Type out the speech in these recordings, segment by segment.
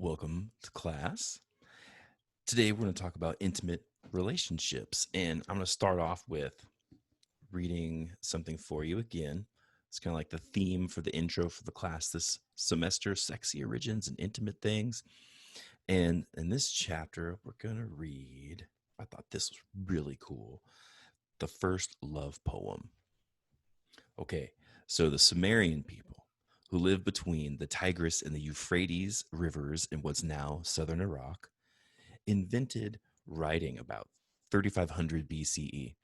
Welcome to class. Today we're going to talk about intimate relationships, and I'm going to start off with reading something for you again. It's kind of like the theme for the intro for the class this semester, sexy origins and intimate things. And in this chapter, we're going to read, I thought this was really cool, the first love poem. Okay, so the Sumerian people who lived between the Tigris and the Euphrates rivers in what's now southern Iraq invented writing about 3500 BCE,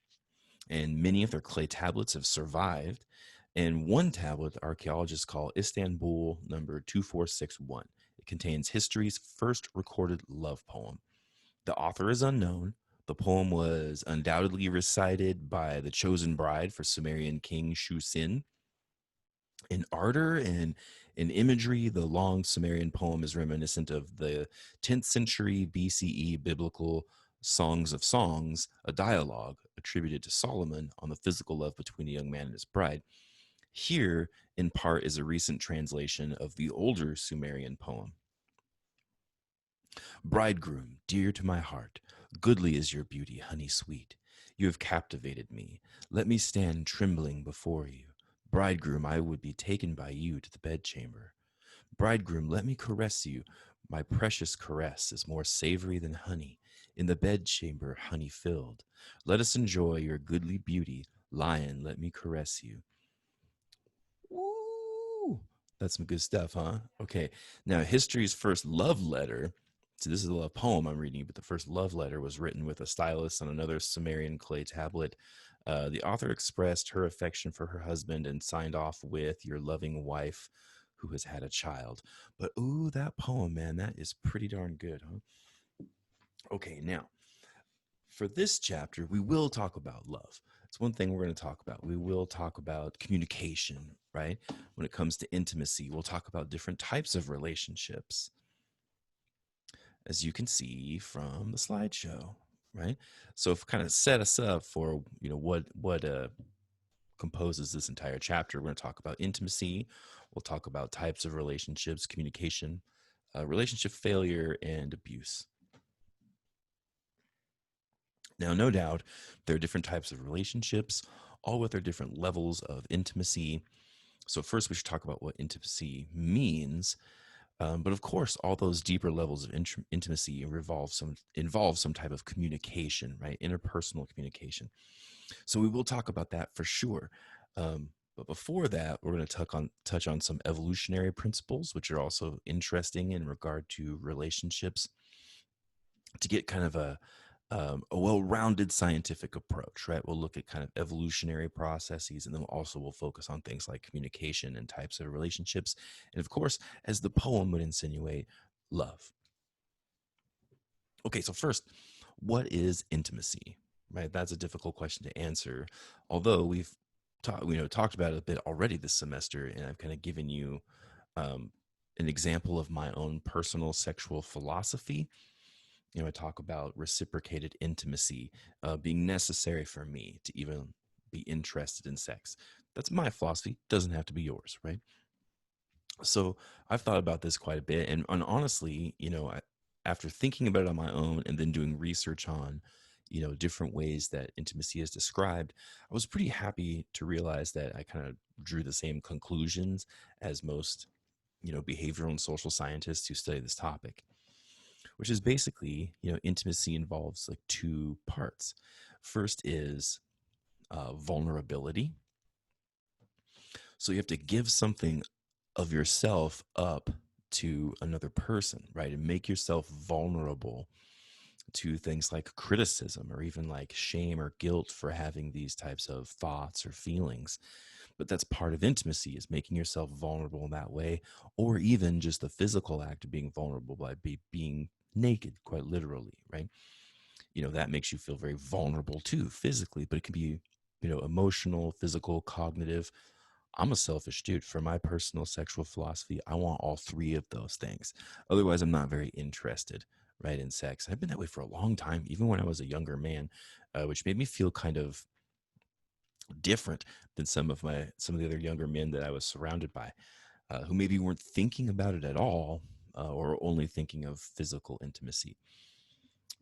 and many of their clay tablets have survived. And one tablet archaeologists call Istanbul number 2461. It contains history's first recorded love poem. The author is unknown. The poem was undoubtedly recited by the chosen bride for Sumerian king Shusin. In ardor and in imagery, the long Sumerian poem is reminiscent of the 10th century BCE biblical Songs of Songs, a dialogue attributed to Solomon on the physical love between a young man and his bride. Here, in part, is a recent translation of the older Sumerian poem. Bridegroom, dear to my heart, goodly is your beauty, honey sweet. You have captivated me. Let me stand trembling before you. Bridegroom, I would be taken by you to the bedchamber. Bridegroom, let me caress you. My precious caress is more savory than honey, in the bedchamber honey filled. Let us enjoy your goodly beauty. Lion, let me caress you. Woo! That's some good stuff, huh? Okay. Now, history's first love letter. So, this is a love poem I'm reading, but the first love letter was written with a stylus on another Sumerian clay tablet. The author expressed her affection for her husband and signed off with your loving wife who has had a child. But, ooh, that poem, man, that is pretty darn good, huh? Okay, now, for this chapter, we will talk about love. It's one thing we're going to talk about. We will talk about communication, right? When it comes to intimacy, we'll talk about different types of relationships, as you can see from the slideshow, right? So, if kind of set us up for what composes this entire chapter, we're going to talk about intimacy. We'll talk about types of relationships, communication, relationship failure, and abuse. Now, no doubt, there are different types of relationships, all with their different levels of intimacy. So, first, we should talk about what intimacy means. But of course, all those deeper levels of intimacy involve some type of communication, right? Interpersonal communication. So, we will talk about that for sure. But before that, we're going to touch on some evolutionary principles, which are also interesting in regard to relationships, to get kind of a well-rounded scientific approach, right? We'll look at kind of evolutionary processes, and then we'll focus on things like communication and types of relationships, and of course, as the poem would insinuate, love. Okay, so first, what is intimacy? Right, that's a difficult question to answer. Although we've talked about it a bit already this semester, and I've kind of given you um, an example of my own personal sexual philosophy. I talk about reciprocated intimacy being necessary for me to even be interested in sex. That's my philosophy. Doesn't have to be yours, right? So I've thought about this quite a bit, and honestly, after thinking about it on my own and then doing research on, different ways that intimacy is described, I was pretty happy to realize that I kind of drew the same conclusions as most, behavioral and social scientists who study this topic, which is basically, intimacy involves like two parts. First is vulnerability. So you have to give something of yourself up to another person, right? And make yourself vulnerable to things like criticism or even like shame or guilt for having these types of thoughts or feelings. But that's part of intimacy, is making yourself vulnerable in that way, or even just the physical act of being vulnerable by being naked, quite literally, right? That makes you feel very vulnerable too, physically, but it can be, emotional, physical, cognitive. I'm a selfish dude. For my personal sexual philosophy, I want all three of those things. Otherwise, I'm not very interested, right, in sex. I've been that way for a long time, even when I was a younger man, which made me feel kind of different than some of the other younger men that I was surrounded by, who maybe weren't thinking about it at all, or only thinking of physical intimacy,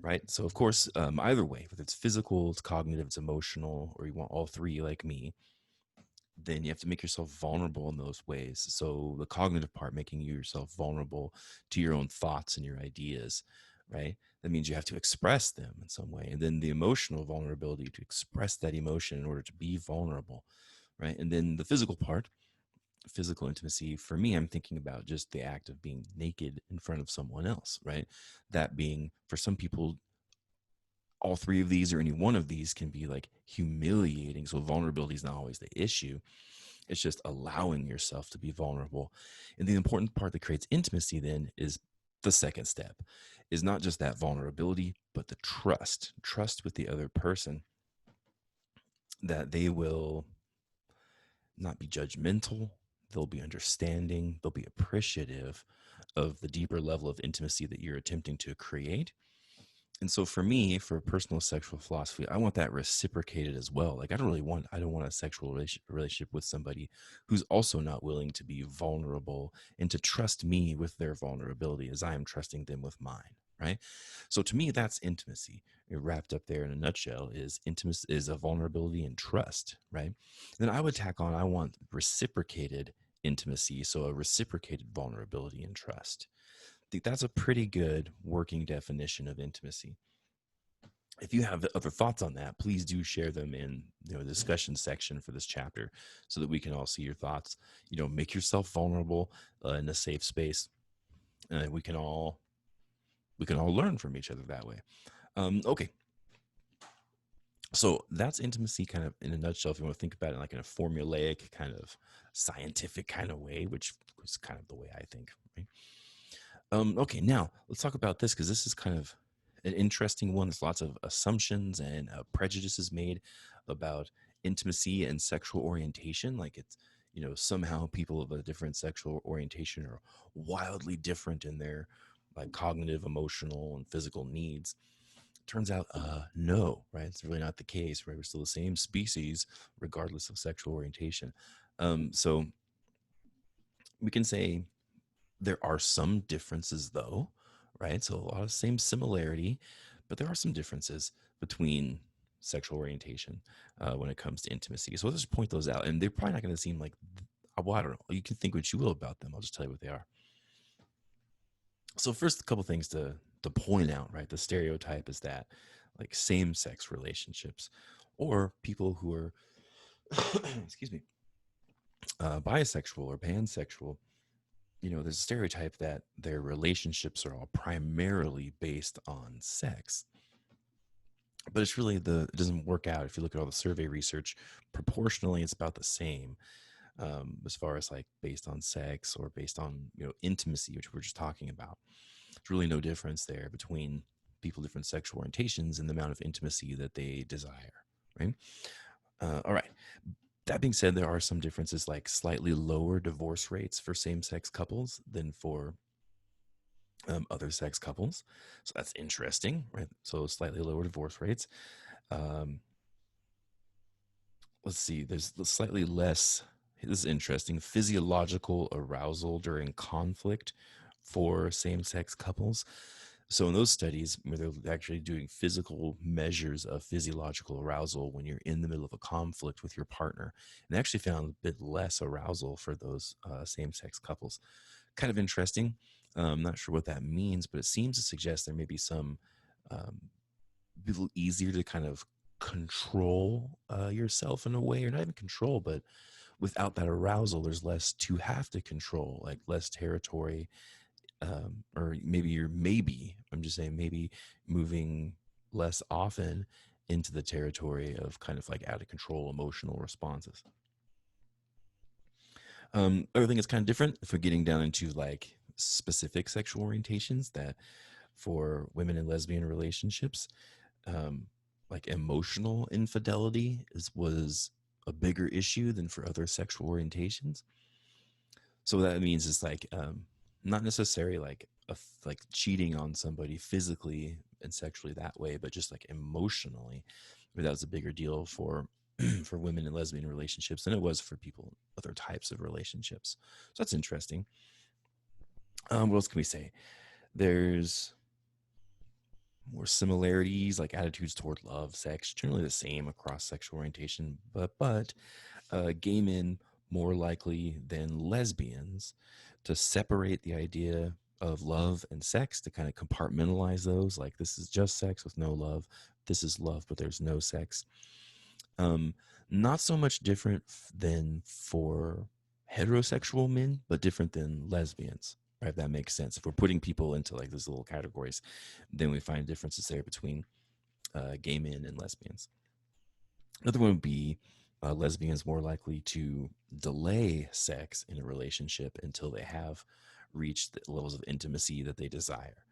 right? So, of course, either way, whether it's physical, it's cognitive, it's emotional, or you want all three like me, then you have to make yourself vulnerable in those ways. So, the cognitive part, making yourself vulnerable to your own thoughts and your ideas, right? That means you have to express them in some way. And then the emotional vulnerability to express that emotion in order to be vulnerable, right? And then the physical part, physical intimacy, for me, I'm thinking about just the act of being naked in front of someone else, right? That being, for some people, all three of these or any one of these can be like humiliating. So vulnerability is not always the issue. It's just allowing yourself to be vulnerable. And the important part that creates intimacy then is the second step, is not just that vulnerability, but the trust with the other person, that they will not be judgmental, they'll be understanding, they'll be appreciative of the deeper level of intimacy that you're attempting to create. And so for me, for personal sexual philosophy, I want that reciprocated as well. Like I don't want a sexual relationship with somebody who's also not willing to be vulnerable and to trust me with their vulnerability as I am trusting them with mine. Right. So to me, that's intimacy. Wrapped up there in a nutshell is intimacy is a vulnerability and trust. Right. Then I would tack on, I want reciprocated intimacy. So a reciprocated vulnerability and trust. I think that's a pretty good working definition of intimacy. If you have other thoughts on that, please do share them in the discussion section for this chapter, so that we can all see your thoughts. Make yourself vulnerable in a safe space, and we can all learn from each other that way. Okay, so that's intimacy, kind of in a nutshell. If you want to think about it like in a formulaic kind of scientific kind of way, which is kind of the way I think. Right? Okay, now let's talk about this, because this is kind of an interesting one. There's lots of assumptions and prejudices made about intimacy and sexual orientation. Like somehow people of a different sexual orientation are wildly different in their like cognitive, emotional, and physical needs. Turns out, no, right? It's really not the case, right? We're still the same species, regardless of sexual orientation. So we can say there are some differences, though, right? So a lot of same similarity, but there are some differences between sexual orientation when it comes to intimacy. So let's just point those out. And they're probably not going to seem like, well, I don't know. You can think what you will about them. I'll just tell you what they are. So first, a couple things to point out, right? The stereotype is that like same-sex relationships or people who are, excuse me, bisexual or pansexual, there's a stereotype that their relationships are all primarily based on sex. But it's really it doesn't work out. If you look at all the survey research, proportionally, it's about the same, as far as like based on sex or based on, intimacy, which we're just talking about. There's really no difference there between people, different sexual orientations, and the amount of intimacy that they desire. Right. All right. That being said, there are some differences, like slightly lower divorce rates for same-sex couples than for other sex couples. So that's interesting, right? So slightly lower divorce rates. Um, let's see, there's slightly less, this is interesting, physiological arousal during conflict for same-sex couples. So in those studies where they're actually doing physical measures of physiological arousal when you're in the middle of a conflict with your partner, and they actually found a bit less arousal for those same-sex couples. Kind of interesting. I'm not sure what that means, but it seems to suggest there may be some a little easier to kind of control yourself in a way, or not even control, but without that arousal, there's less to have to control, like less territory, or I'm just saying, maybe moving less often into the territory of kind of like out of control emotional responses. Other thing is kind of different if we're getting down into like specific sexual orientations, that for women in lesbian relationships, um, like emotional infidelity was a bigger issue than for other sexual orientations. So what that means is like not necessarily like like cheating on somebody physically and sexually that way, but just like emotionally. That was a bigger deal for for women in lesbian relationships than it was for people in other types of relationships. So that's interesting. What else can we say? There's more similarities, like attitudes toward love, sex, generally the same across sexual orientation, but gay men more likely than lesbians to separate the idea of love and sex, to kind of compartmentalize those. Like, this is just sex with no love. This is love, but there's no sex. Um, Not so much different than for heterosexual men, but different than lesbians. Right, if that makes sense. If we're putting people into like those little categories, then we find differences there between gay men and lesbians. Another one would be lesbians more likely to delay sex in a relationship until they have reached the levels of intimacy that they desire.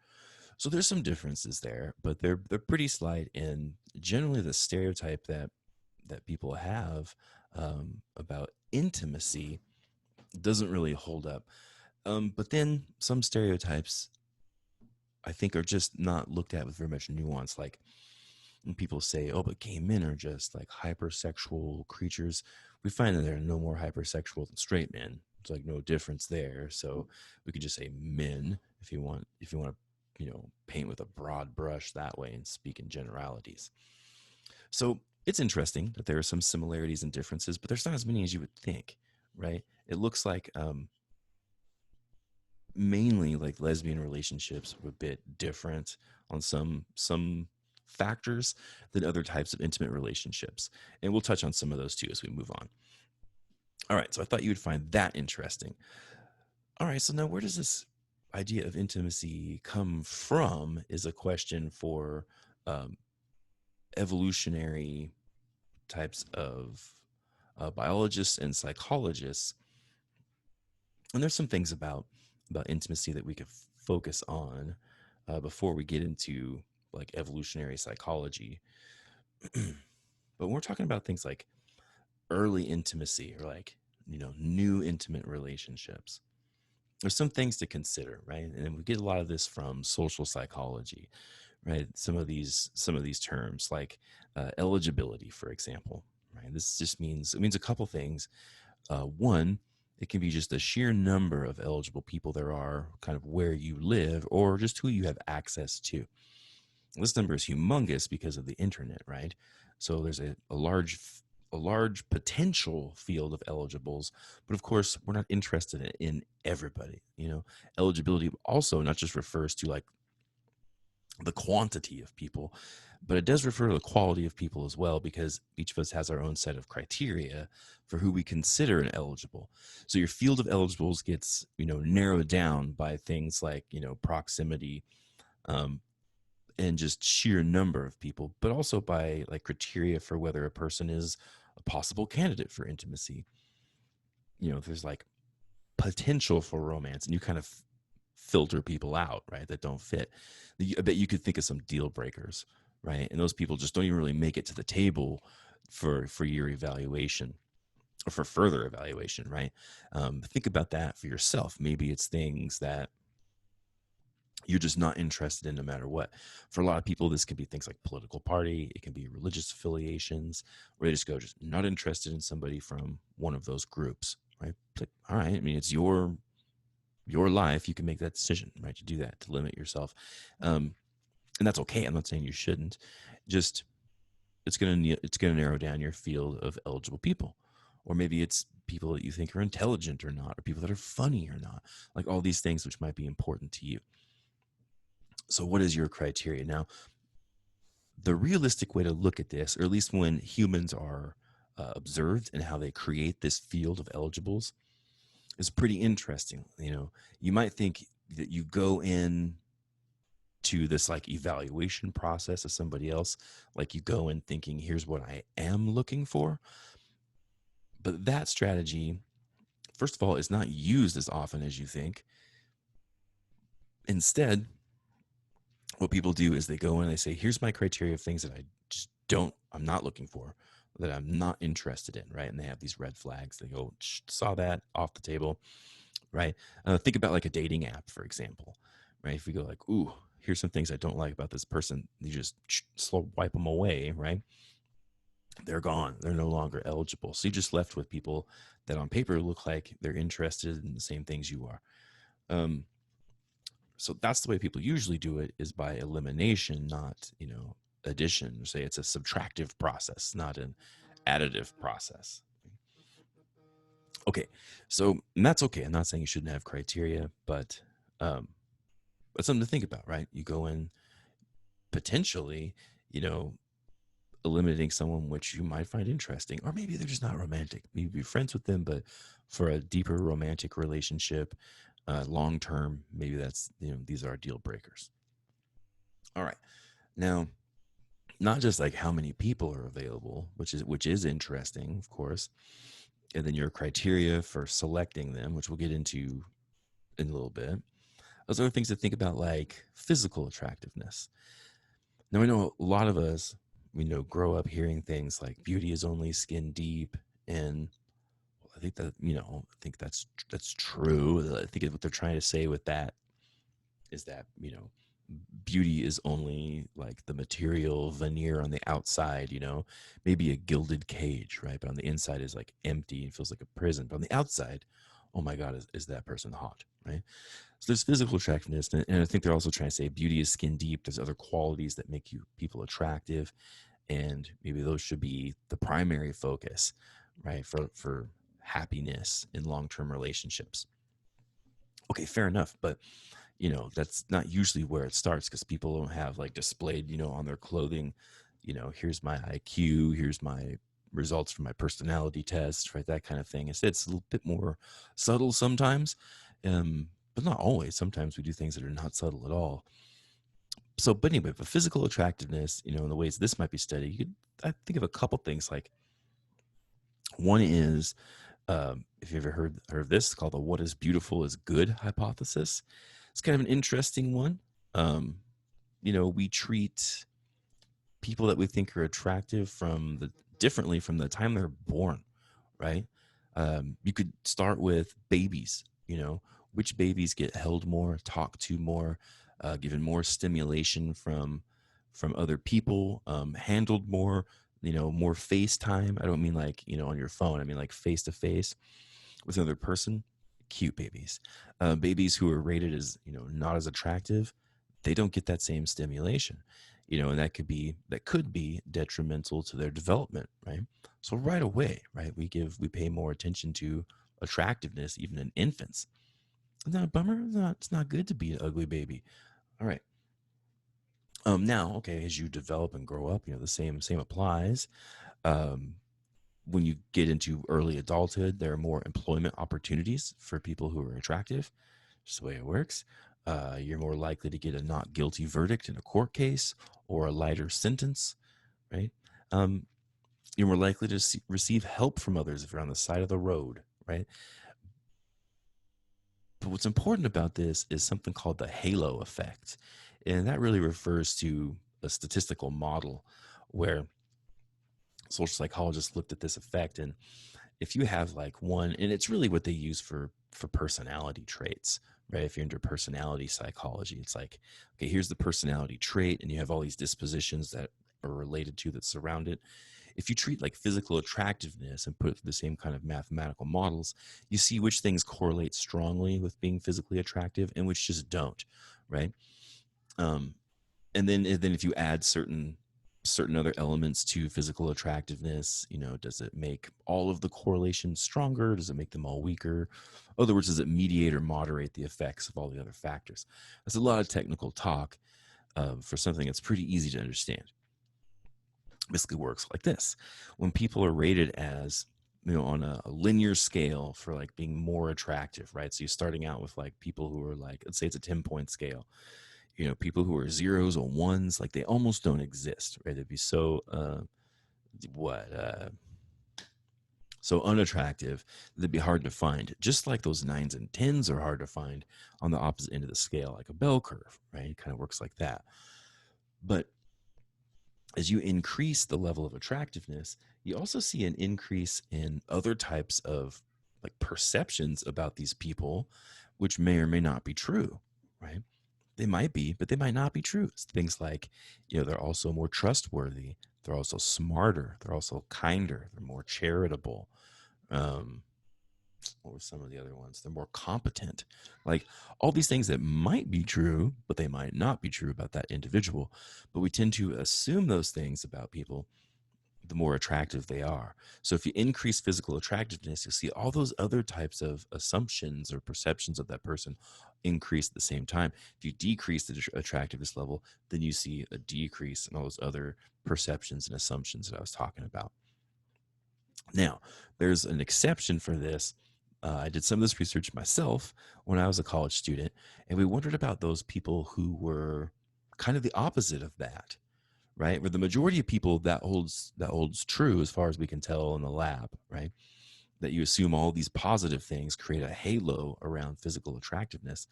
So there's some differences there, but they're pretty slight. And generally, the stereotype that people have about intimacy doesn't really hold up. But then some stereotypes, I think, are just not looked at with very much nuance. Like, when people say, "Oh, but gay men are just like hypersexual creatures," we find that they're no more hypersexual than straight men. It's like no difference there. So we could just say men if you want. If you want to, paint with a broad brush that way and speak in generalities. So it's interesting that there are some similarities and differences, but there's not as many as you would think, right? It looks like mainly like lesbian relationships are a bit different on some factors than other types of intimate relationships, and we'll touch on some of those too as we move on. All right, so I thought you would find that interesting. All right, so now where does this idea of intimacy come from is a question for um, evolutionary types of biologists and psychologists. And there's some things about intimacy that we could focus on before we get into like evolutionary psychology. But when we're talking about things like early intimacy or like new intimate relationships, there's some things to consider, right? And we get a lot of this from social psychology, right? Some of these terms like eligibility, for example, right? This just means a couple things. One, it can be just the sheer number of eligible people there are, kind of where you live, or just who you have access to. This number is humongous because of the internet, right? So there's a large potential field of eligibles, but of course we're not interested in everybody. Eligibility also not just refers to like the quantity of people, but it does refer to the quality of people as well, because each of us has our own set of criteria for who we consider an eligible. So your field of eligibles gets narrowed down by things like proximity, um, and just sheer number of people, but also by like criteria for whether a person is a possible candidate for intimacy. If there's like potential for romance, and you kind of filter people out, right, that don't fit. I bet you could think of some deal breakers, right? And those people just don't even really make it to the table for your evaluation or for further evaluation, right? Think about that for yourself. Maybe it's things that you're just not interested in no matter what. For a lot of people, this can be things like political party, it can be religious affiliations, where they just go, just not interested in somebody from one of those groups, right? Like, all right, I mean, it's your life. You can make that decision, right, to do that, to limit yourself. And that's okay. I'm not saying you shouldn't. Just it's gonna narrow down your field of eligible people. Or maybe it's people that you think are intelligent or not, or people that are funny or not, like all these things which might be important to you. So what is your criteria? Now, the realistic way to look at this, or at least when humans are observed and how they create this field of eligibles, is pretty interesting. You might think that you go in to this like evaluation process of somebody else, like you go in thinking, here's what I am looking for. But that strategy, first of all, is not used as often as you think. Instead, what people do is they go in and they say, here's my criteria of things that I'm not looking for, that I'm not interested in, right? And they have these red flags. They go, saw that, off the table, right? Think about like a dating app, for example, right? If we go like, ooh, here's some things I don't like about this person, you just slow wipe them away, right? They're gone. They're no longer eligible. So you're just left with people that on paper look like they're interested in the same things you are. Um, So that's the way people usually do it, is by elimination, not, addition. Say it's a subtractive process, not an additive process. Okay, so and that's okay. I'm not saying you shouldn't have criteria, um, but something to think about, right? You go in potentially, you know, eliminating someone which you might find interesting, or maybe they're just not romantic. Maybe be friends with them, but for a deeper romantic relationship, long term, maybe that's, these are deal breakers. All right, now not just like how many people are available, which is interesting, of course, and then your criteria for selecting them, which we'll get into in a little bit. Those are things to think about, like physical attractiveness. Now, I know a lot of us, grow up hearing things like beauty is only skin deep. And I think that, that's true. I think what they're trying to say with that is that, beauty is only like the material veneer on the outside, maybe a gilded cage, right? But on the inside is like empty and feels like a prison. But on the outside, oh my God, is that person hot, right? So there's physical attractiveness, and I think they're also trying to say beauty is skin deep. There's other qualities that make people attractive, and maybe those should be the primary focus, right? For happiness in long term relationships. Okay, fair enough, but that's not usually where it starts, because people don't have like displayed, on their clothing, here's my IQ, here's my results from my personality test, right? That kind of thing. It's a little bit more subtle sometimes, but not always. Sometimes we do things that are not subtle at all. So, but anyway, but physical attractiveness, in the ways this might be studied, I think of a couple things. Like one is, if you ever heard of this, it's called the "what is beautiful is good" hypothesis. It's kind of an interesting one. Um, we treat people that we think are attractive differently from the time they're born, right? You could start with babies. Which babies get held more, talked to more, given more stimulation from other people, handled more, more FaceTime. I don't mean like, on your phone. I mean like face to face with another person. Cute babies. Babies who are rated as, not as attractive, they don't get that same stimulation, and that could be detrimental to their development, right? So right away, right, we pay more attention to attractiveness even in infants. Isn't that a bummer? It's not good to be an ugly baby. All right. Now, okay, as you develop and grow up, the same applies. Um, when you get into early adulthood, there are more employment opportunities for people who are attractive. Just the way it works. You're more likely to get a not guilty verdict in a court case or a lighter sentence, right? Um, you're more likely to receive help from others if you're on the side of the road, right? But what's important about this is something called the halo effect. And that really refers to a statistical model where social psychologists looked at this effect. And if you have like one, and it's really what they use for personality traits, right? If you're into personality psychology, it's like, okay, here's the personality trait, and you have all these dispositions that are related to that surround it. If you treat like physical attractiveness and put it through the same kind of mathematical models, you see which things correlate strongly with being physically attractive and which just don't, right? Um, and then if you add certain other elements to physical attractiveness, does it make all of the correlations stronger? Does it make them all weaker? In other words, does it mediate or moderate the effects of all the other factors? That's a lot of technical talk, for something that's pretty easy to understand. Basically works like this: when people are rated as, on a linear scale for like being more attractive, right? So you're starting out with like people who are like, let's say it's a 10-point scale. People who are zeros or ones, like they almost don't exist, right? They'd be so what so unattractive, they'd be hard to find, just like those nines and tens are hard to find on the opposite end of the scale, like a bell curve, right? It kind of works like that. But as you increase the level of attractiveness, you also see an increase in other types of like perceptions about these people, which may or may not be true, right? They might be, but they might not be true. It's things like, they're also more trustworthy. They're also smarter. They're also kinder. They're more charitable. Um, what were some of the other ones? They're more competent. Like all these things that might be true, but they might not be true about that individual. But we tend to assume those things about people the more attractive they are. So if you increase physical attractiveness, you'll see all those other types of assumptions or perceptions of that person increase at the same time. If you decrease the attractiveness level, then you see a decrease in all those other perceptions and assumptions that I was talking about. Now, there's an exception for this. I did some of this research myself when I was a college student, and we wondered about those people who were kind of the opposite of that, right? Where the majority of people that holds true as far as we can tell in the lab, right? That you assume all these positive things create a halo around physical attractiveness.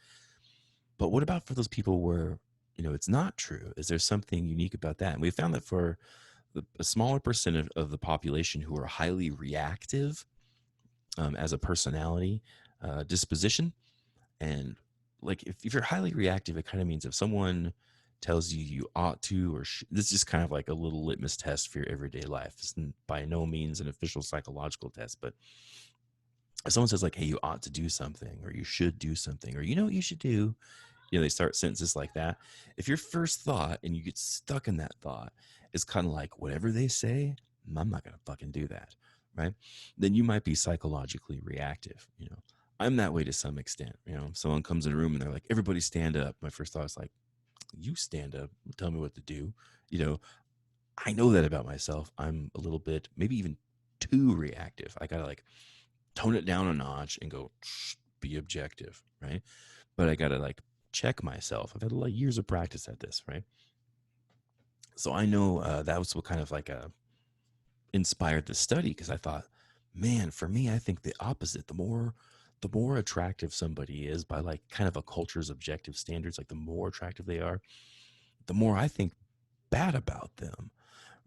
But what about for those people where it's not true? Is there something unique about that? And we found that for a smaller percent of the population who are highly reactive as a personality disposition, and like if you're highly reactive, it kind of means if someone tells you you ought to, or this is just kind of like a little litmus test for your everyday life. It's by no means an official psychological test, but if someone says like, "Hey, you ought to do something," or "You should do something," or "You know what you should do," they start sentences like that. If your first thought and you get stuck in that thought is kind of like, whatever they say, I'm not gonna fucking do that, right? Then you might be psychologically reactive. I'm that way to some extent. If someone comes in a room and they're like, "Everybody stand up," my first thought is like, "You stand up, tell me what to do." you know I know that about myself. I'm a little bit, maybe even too reactive. I gotta like tone it down a notch and go, "Shh, be objective," right? But I gotta like check myself. I've had like years of practice at this, right? So I know that was what kind of like inspired the study, because I thought, man, for me, I think the opposite. The more attractive somebody is by like kind of a culture's objective standards, like the more attractive they are, the more I think bad about them,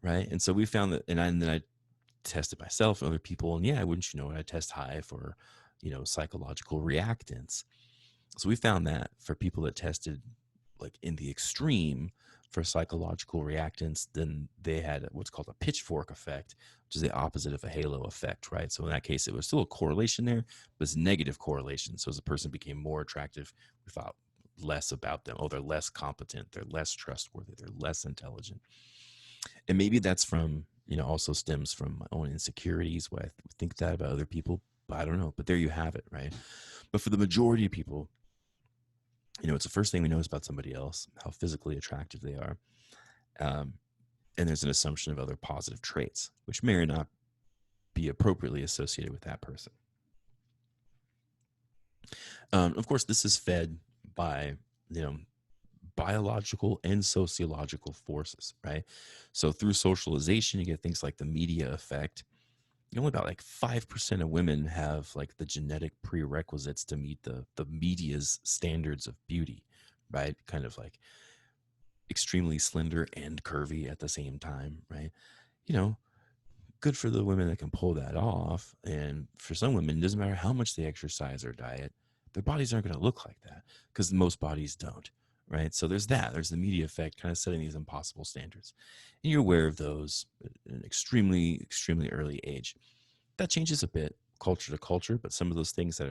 right? And so we found that, and then I tested myself and other people, and yeah, wouldn't you know it, I test high for psychological reactance. So we found that for people that tested like in the extreme for psychological reactance, then they had what's called a pitchfork effect, which is the opposite of a halo effect, right? So in that case, it was still a correlation there, but it's negative correlation. So as a person became more attractive, we thought less about them. Oh, they're less competent, they're less trustworthy, they're less intelligent. And maybe that's from, also stems from my own insecurities, why I think that about other people. But I don't know. But there you have it, right? But for the majority of people, it's the first thing we notice about somebody else, how physically attractive they are. Um, and there's an assumption of other positive traits, which may or not be appropriately associated with that person. Of course, this is fed by, biological and sociological forces, right? So through socialization, you get things like the media effect. Only about like 5% of women have like the genetic prerequisites to meet the media's standards of beauty, right? Kind of like extremely slender and curvy at the same time, right? You know, good for the women that can pull that off. And for some women, it doesn't matter how much they exercise or diet, their bodies aren't going to look like that, because most bodies don't, right? So there's that. There's the media effect kind of setting these impossible standards. And you're aware of those at an extremely, extremely early age. That changes a bit culture to culture, but some of those things that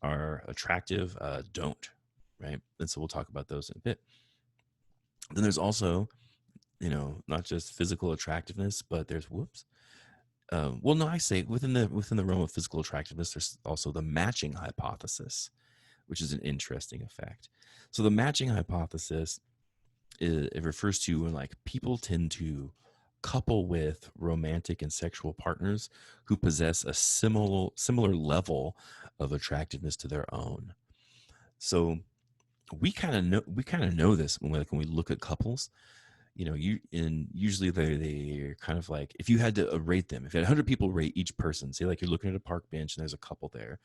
are attractive don't, right? And so we'll talk about those in a bit. Then there's also, not just physical attractiveness, but there's well, no, I say within the realm of physical attractiveness, there's also the matching hypothesis, which is an interesting effect. So the matching hypothesis, it refers to when like people tend to couple with romantic and sexual partners who possess a similar level of attractiveness to their own. So we kind of know this when we look at couples. Usually they're kind of like, if you had to rate them, if you had 100 people rate each person, say like you're looking at a park bench and there's a couple there,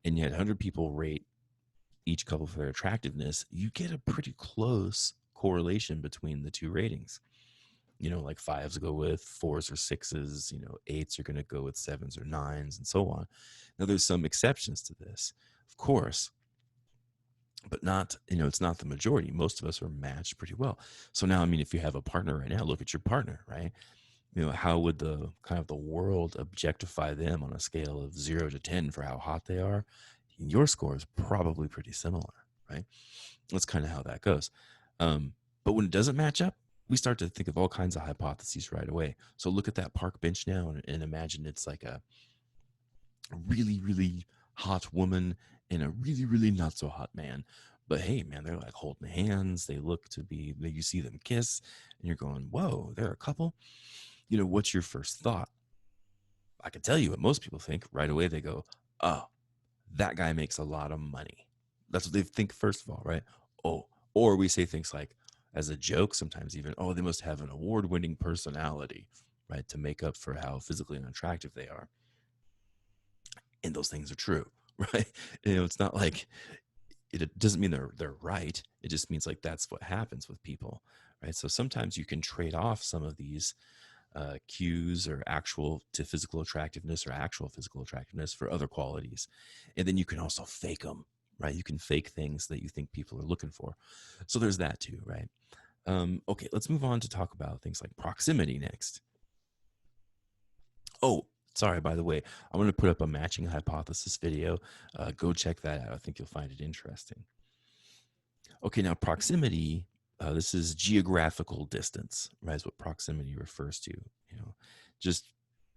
and you had 100 people rate each couple for their attractiveness, you get a pretty close correlation between the two ratings. Like fives go with fours or sixes, eights are going to go with sevens or nines, and so on. Now, there's some exceptions to this, of course, but not, it's not the majority. Most of us are matched pretty well. So now, I mean, if you have a partner right now, look at your partner, right? how would the kind of the world objectify them on a scale of 0 to 10 for how hot they are? Your score is probably pretty similar, right? That's kind of how that goes. But when it doesn't match up, we start to think of all kinds of hypotheses right away. So look at that park bench now and imagine it's like a really, really hot woman and a really, really not so hot man. But hey, man, they're like holding hands. They look to be, you see them kiss, and you're going, whoa, they're a couple. What's your first thought? I can tell you what most people think right away. They go, oh, that guy makes a lot of money. That's what they think, first of all, right? Oh, or we say things like, as a joke, sometimes even, oh, they must have an award winning personality, right? To make up for how physically unattractive they are. And those things are true, right? It's not like it doesn't mean they're right. It just means like that's what happens with people, right? So sometimes you can trade off some of these cues or actual to physical attractiveness or actual physical attractiveness for other qualities. And then you can also fake them, right? You can fake things that you think people are looking for. So there's that too, right? Okay, let's move on to talk about things like proximity next. Oh, sorry, by the way, I'm going to put up a matching hypothesis video. Go check that out. I think you'll find it interesting. Okay, now proximity, this is geographical distance, right? Is what proximity refers to. Just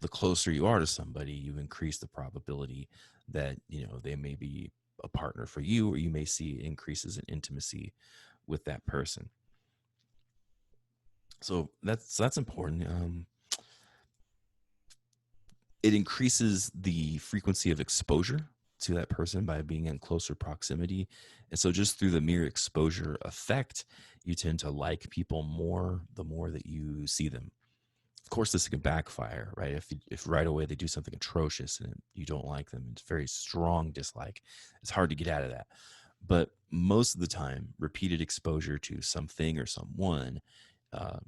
the closer you are to somebody, you increase the probability that, they may be a partner for you, or you may see increases in intimacy with that person. So that's important. It increases the frequency of exposure to that person by being in closer proximity. And so just through the mere exposure effect, you tend to like people more the more that you see them. Of course, this can backfire, right? If right away they do something atrocious and you don't like them, it's very strong dislike. It's hard to get out of that. But most of the time, repeated exposure to something or someone, uh,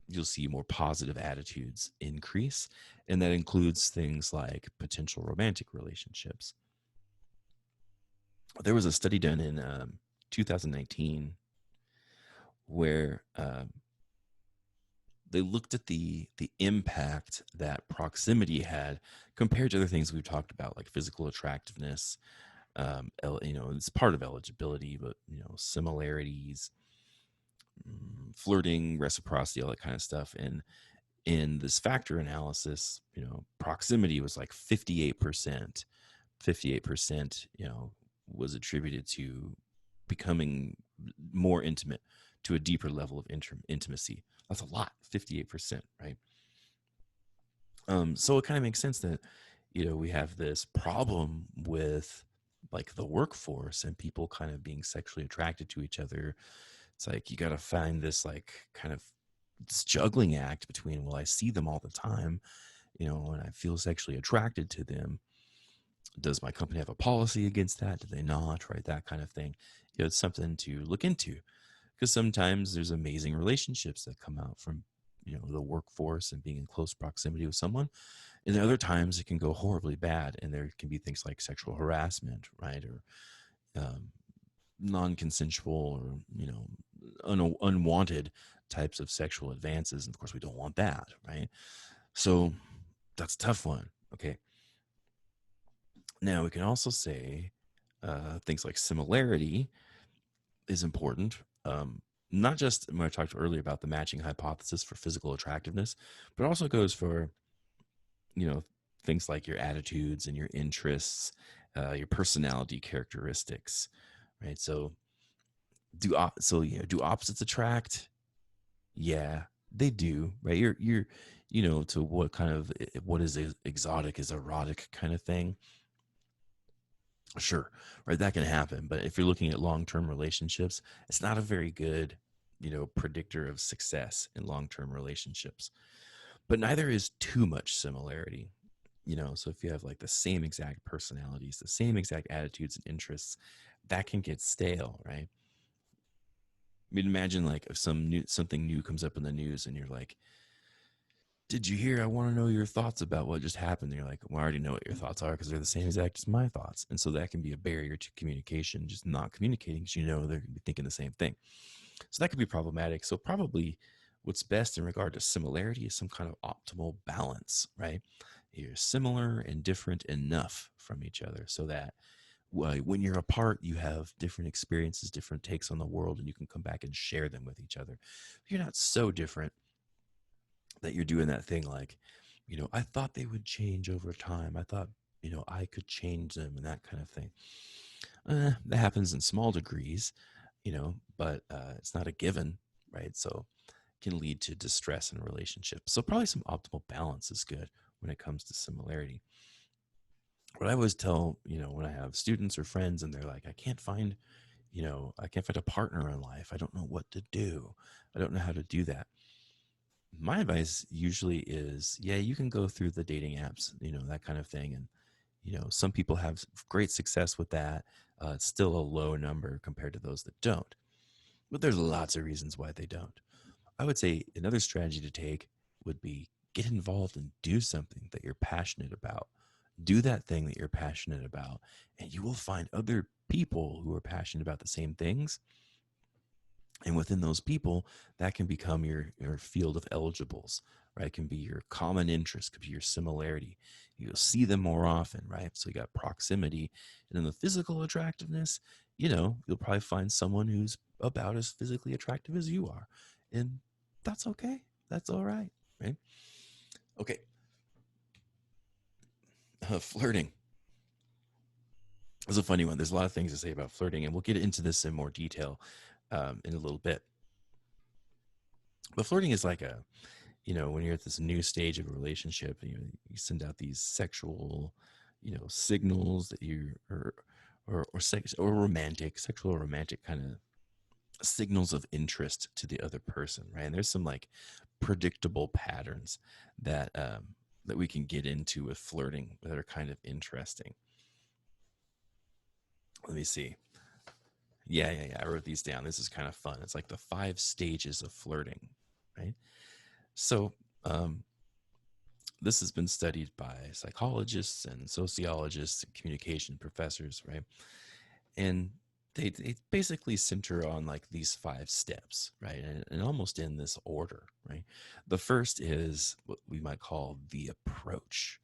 you'll see more positive attitudes increase. And that includes things like potential romantic relationships. There was a study done in 2019 where they looked at the impact that proximity had compared to other things we've talked about, like physical attractiveness. It's part of eligibility, but similarities, flirting, reciprocity, all that kind of stuff. And in this factor analysis, proximity was like 58%. 58%, was attributed to becoming more intimate, to a deeper level of intimacy. That's a lot, 58%, right? So it kind of makes sense that, we have this problem with like the workforce and people kind of being sexually attracted to each other. It's like you got to find this like kind of this juggling act between, well, I see them all the time, and I feel sexually attracted to them. Does my company have a policy against that? Do they not? Right, that kind of thing. It's something to look into, because sometimes there's amazing relationships that come out from the workforce and being in close proximity with someone, and then other times it can go horribly bad, and there can be things like sexual harassment, right, or non-consensual, or unwanted types of sexual advances, and of course we don't want that, right? So that's a tough one. Okay, now we can also say things like similarity is important. Not just when I talked earlier about the matching hypothesis for physical attractiveness, but also goes for, things like your attitudes and your interests, your personality characteristics, right? So do opposites attract? Yeah, they do, right? You're to what is exotic is erotic kind of thing. Sure, right, that can happen, but if you're looking at long-term relationships, it's not a very good, predictor of success in long-term relationships. But neither is too much similarity. So if you have like the same exact personalities, the same exact attitudes and interests, that can get stale, right? I mean, imagine like if something new comes up in the news and you're like, did you hear? I want to know your thoughts about what just happened. And you're like, well, I already know what your thoughts are because they're the same exact as my thoughts. And so that can be a barrier to communication, just not communicating because they're going to be thinking the same thing. So that could be problematic. So probably What's best in regard to similarity is some kind of optimal balance, right? You're similar and different enough from each other so that when you're apart, you have different experiences, different takes on the world, and you can come back and share them with each other. You're not so different that you're doing that thing like, I thought they would change over time. I thought, I could change them and that kind of thing. That happens in small degrees, but it's not a given, right? So it can lead to distress in a relationship. So probably some optimal balance is good when it comes to similarity. What I always tell, when I have students or friends and they're like, I can't find a partner in life. I don't know what to do. I don't know how to do that. My advice usually is, yeah, you can go through the dating apps, that kind of thing. And, some people have great success with that. It's still a low number compared to those that don't. But there's lots of reasons why they don't. I would say another strategy to take would be get involved and do something that you're passionate about. Do that thing that you're passionate about, and you will find other people who are passionate about the same things. And within those people, that can become your field of eligibles, right? It can be your common interest, could be your similarity. You'll see them more often, right? So you got proximity. And then the physical attractiveness, you'll probably find someone who's about as physically attractive as you are. And that's okay. That's all right, right? Okay. Flirting is a funny one. There's a lot of things to say about flirting, and we'll get into this in more detail in a little bit. But flirting is like when you're at this new stage of a relationship, you send out these sexual, signals that you or sex or romantic, sexual or romantic kind of signals of interest to the other person, right? And there's some like predictable patterns that we can get into with flirting that are kind of interesting. Let me see. Yeah. I wrote these down. This is kind of fun. It's like the 5 stages of flirting, right? So, this has been studied by psychologists and sociologists and communication professors, right? And they basically center on like these 5 steps, right? And almost in this order, right? The first is what we might call the approach,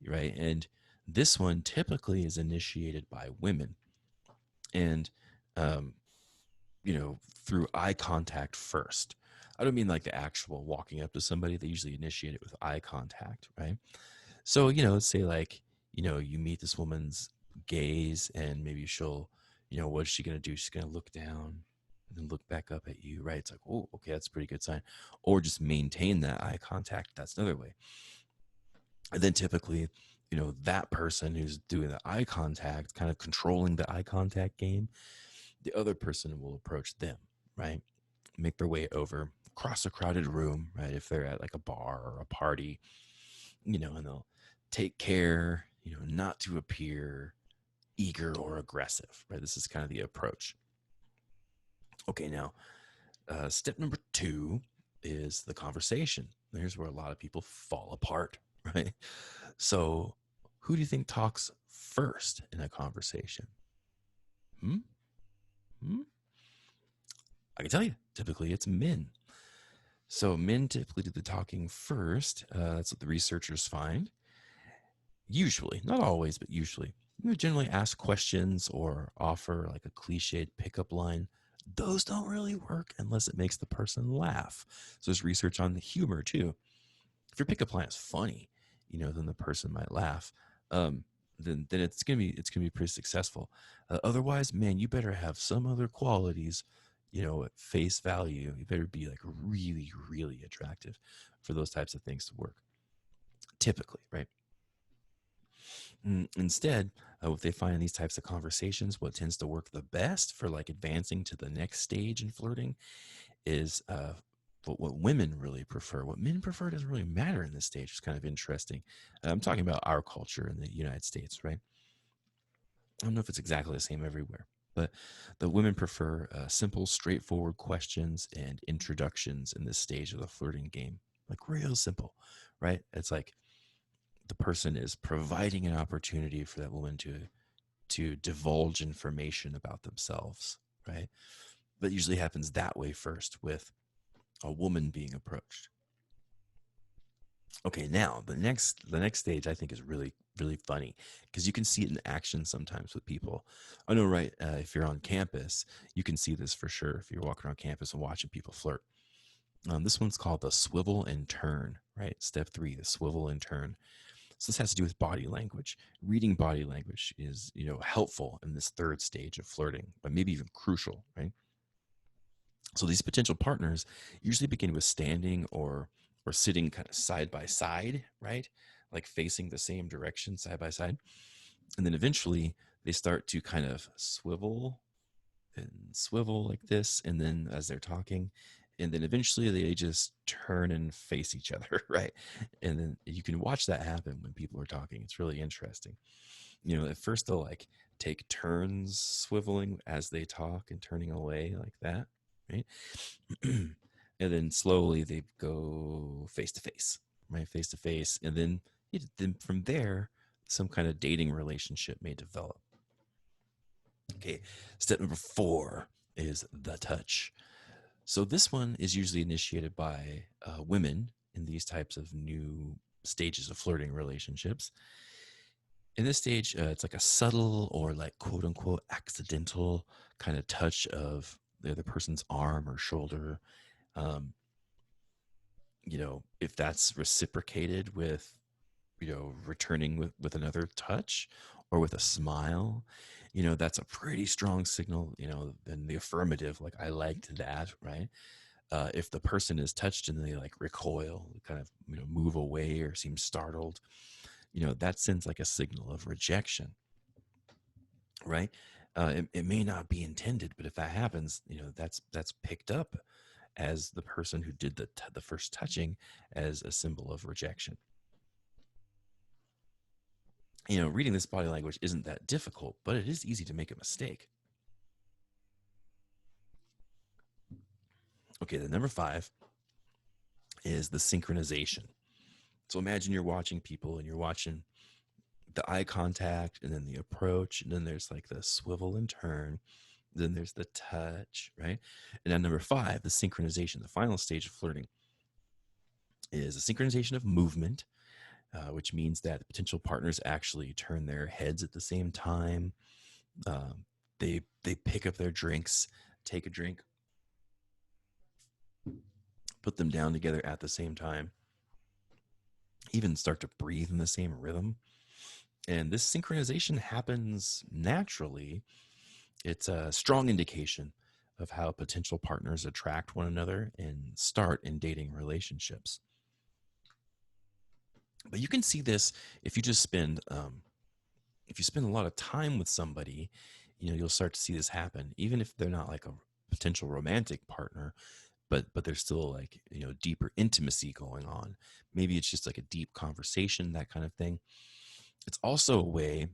right? And this one typically is initiated by women. And um, through eye contact first. I don't mean like the actual walking up to somebody. They usually initiate it with eye contact, right? So, let's say like, you meet this woman's gaze and maybe she'll, what's she going to do? She's going to look down and then look back up at you, right? It's like, oh, okay, that's a pretty good sign. Or just maintain that eye contact. That's another way. And then typically, that person who's doing the eye contact, kind of controlling the eye contact game, the other person will approach them, right? Make their way over, across a crowded room, right? If they're at like a bar or a party, and they'll take care, not to appear eager or aggressive, right? This is kind of the approach. Okay, now, step number 2 is the conversation. Here's where a lot of people fall apart, right? So, who do you think talks first in a conversation? Hmm? Hmm? I can tell you, typically it's men. So men typically do the talking first. That's what the researchers find. Usually, not always, but usually. They generally ask questions or offer like a cliched pickup line. Those don't really work unless it makes the person laugh. So there's research on the humor too. If your pickup line is funny, then the person might laugh. Then it's gonna be pretty successful. Otherwise, man, you better have some other qualities, at face value. You better be like really, really attractive for those types of things to work. Typically, right? Instead, what they find in these types of conversations, what tends to work the best for like advancing to the next stage in flirting is what women really prefer. What men prefer doesn't really matter in this stage. It's kind of interesting. I'm talking about our culture in the United States, right? I don't know if it's exactly the same everywhere, but the women prefer simple, straightforward questions and introductions in this stage of the flirting game. Like real simple, right? It's like the person is providing an opportunity for that woman to divulge information about themselves, right? That usually happens that way first with a woman being approached. Okay, now the next stage I think is really funny because you can see it in action sometimes with people. I know, right? If you're on campus, you can see this for sure. If you're walking around campus and watching people flirt, this one's called the swivel and turn. Right, step three, the swivel and turn. So this has to do with body language. Reading body language is helpful in this third stage of flirting, but maybe even crucial. Right. So these potential partners usually begin with standing or sitting kind of side by side, right? Like facing the same direction side by side. And then eventually they start to kind of swivel and swivel like this. And then as they're talking, and then eventually they just turn and face each other, right? And then you can watch that happen when people are talking. It's really interesting. At first they'll like take turns swiveling as they talk and turning away like that, right? And then slowly they go face to face, right? Face to face. And then from there, some kind of dating relationship may develop. Okay. Step number 4 is the touch. So this one is usually initiated by women in these types of new stages of flirting relationships. In this stage, it's like a subtle or like quote unquote accidental kind of touch of the other person's arm or shoulder. Um, if that's reciprocated with, returning with another touch or with a smile, that's a pretty strong signal, in the affirmative, like I liked that, right? If the person is touched and they like recoil, kind of, move away or seem startled, that sends like a signal of rejection, right? It may not be intended, but if that happens, that's picked up as the person who did the first touching as a symbol of rejection. Reading this body language isn't that difficult, but it is easy to make a mistake. Okay, the number 5 is the synchronization. So imagine you're watching people and you're watching the eye contact and then the approach, and then there's like the swivel and turn, then there's the touch, right? And then number 5, the synchronization, the final stage of flirting, is the synchronization of movement, which means that potential partners actually turn their heads at the same time. Um, they pick up their drinks, take a drink, put them down together at the same time, even start to breathe in the same rhythm. And this synchronization happens naturally. It's a strong indication of how potential partners attract one another and start in dating relationships. But you can see this if you just if you spend a lot of time with somebody, you'll start to see this happen, even if they're not like a potential romantic partner, but there's still like, deeper intimacy going on. Maybe it's just like a deep conversation, that kind of thing. It's also a way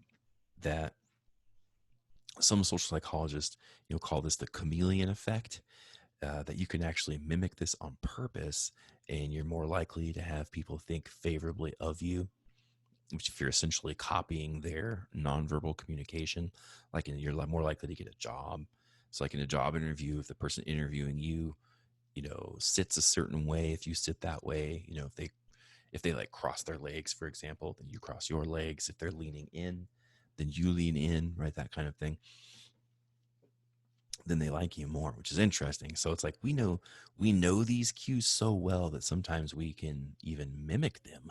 that some social psychologists, call this the chameleon effect, that you can actually mimic this on purpose, and you're more likely to have people think favorably of you, which if you're essentially copying their nonverbal communication, like you're more likely to get a job. So like in a job interview, if the person interviewing you, sits a certain way, if you sit that way, if they like cross their legs, for example, then you cross your legs. If they're leaning in, then you lean in, right? That kind of thing. Then they like you more, which is interesting. So it's like we know these cues so well that sometimes we can even mimic them,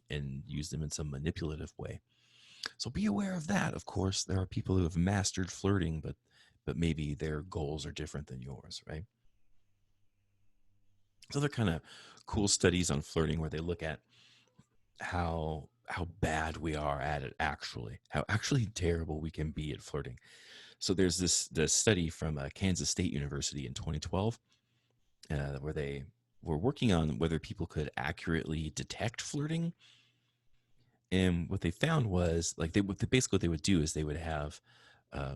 and use them in some manipulative way. So be aware of that. Of course, there are people who have mastered flirting, but maybe their goals are different than yours, right? So they're kind of cool studies on flirting where they look at how bad we are at it, actually, how actually terrible we can be at flirting. So there's this study from Kansas State University in 2012, where they were working on whether people could accurately detect flirting. And what they found was like basically what they would do is they would have, uh,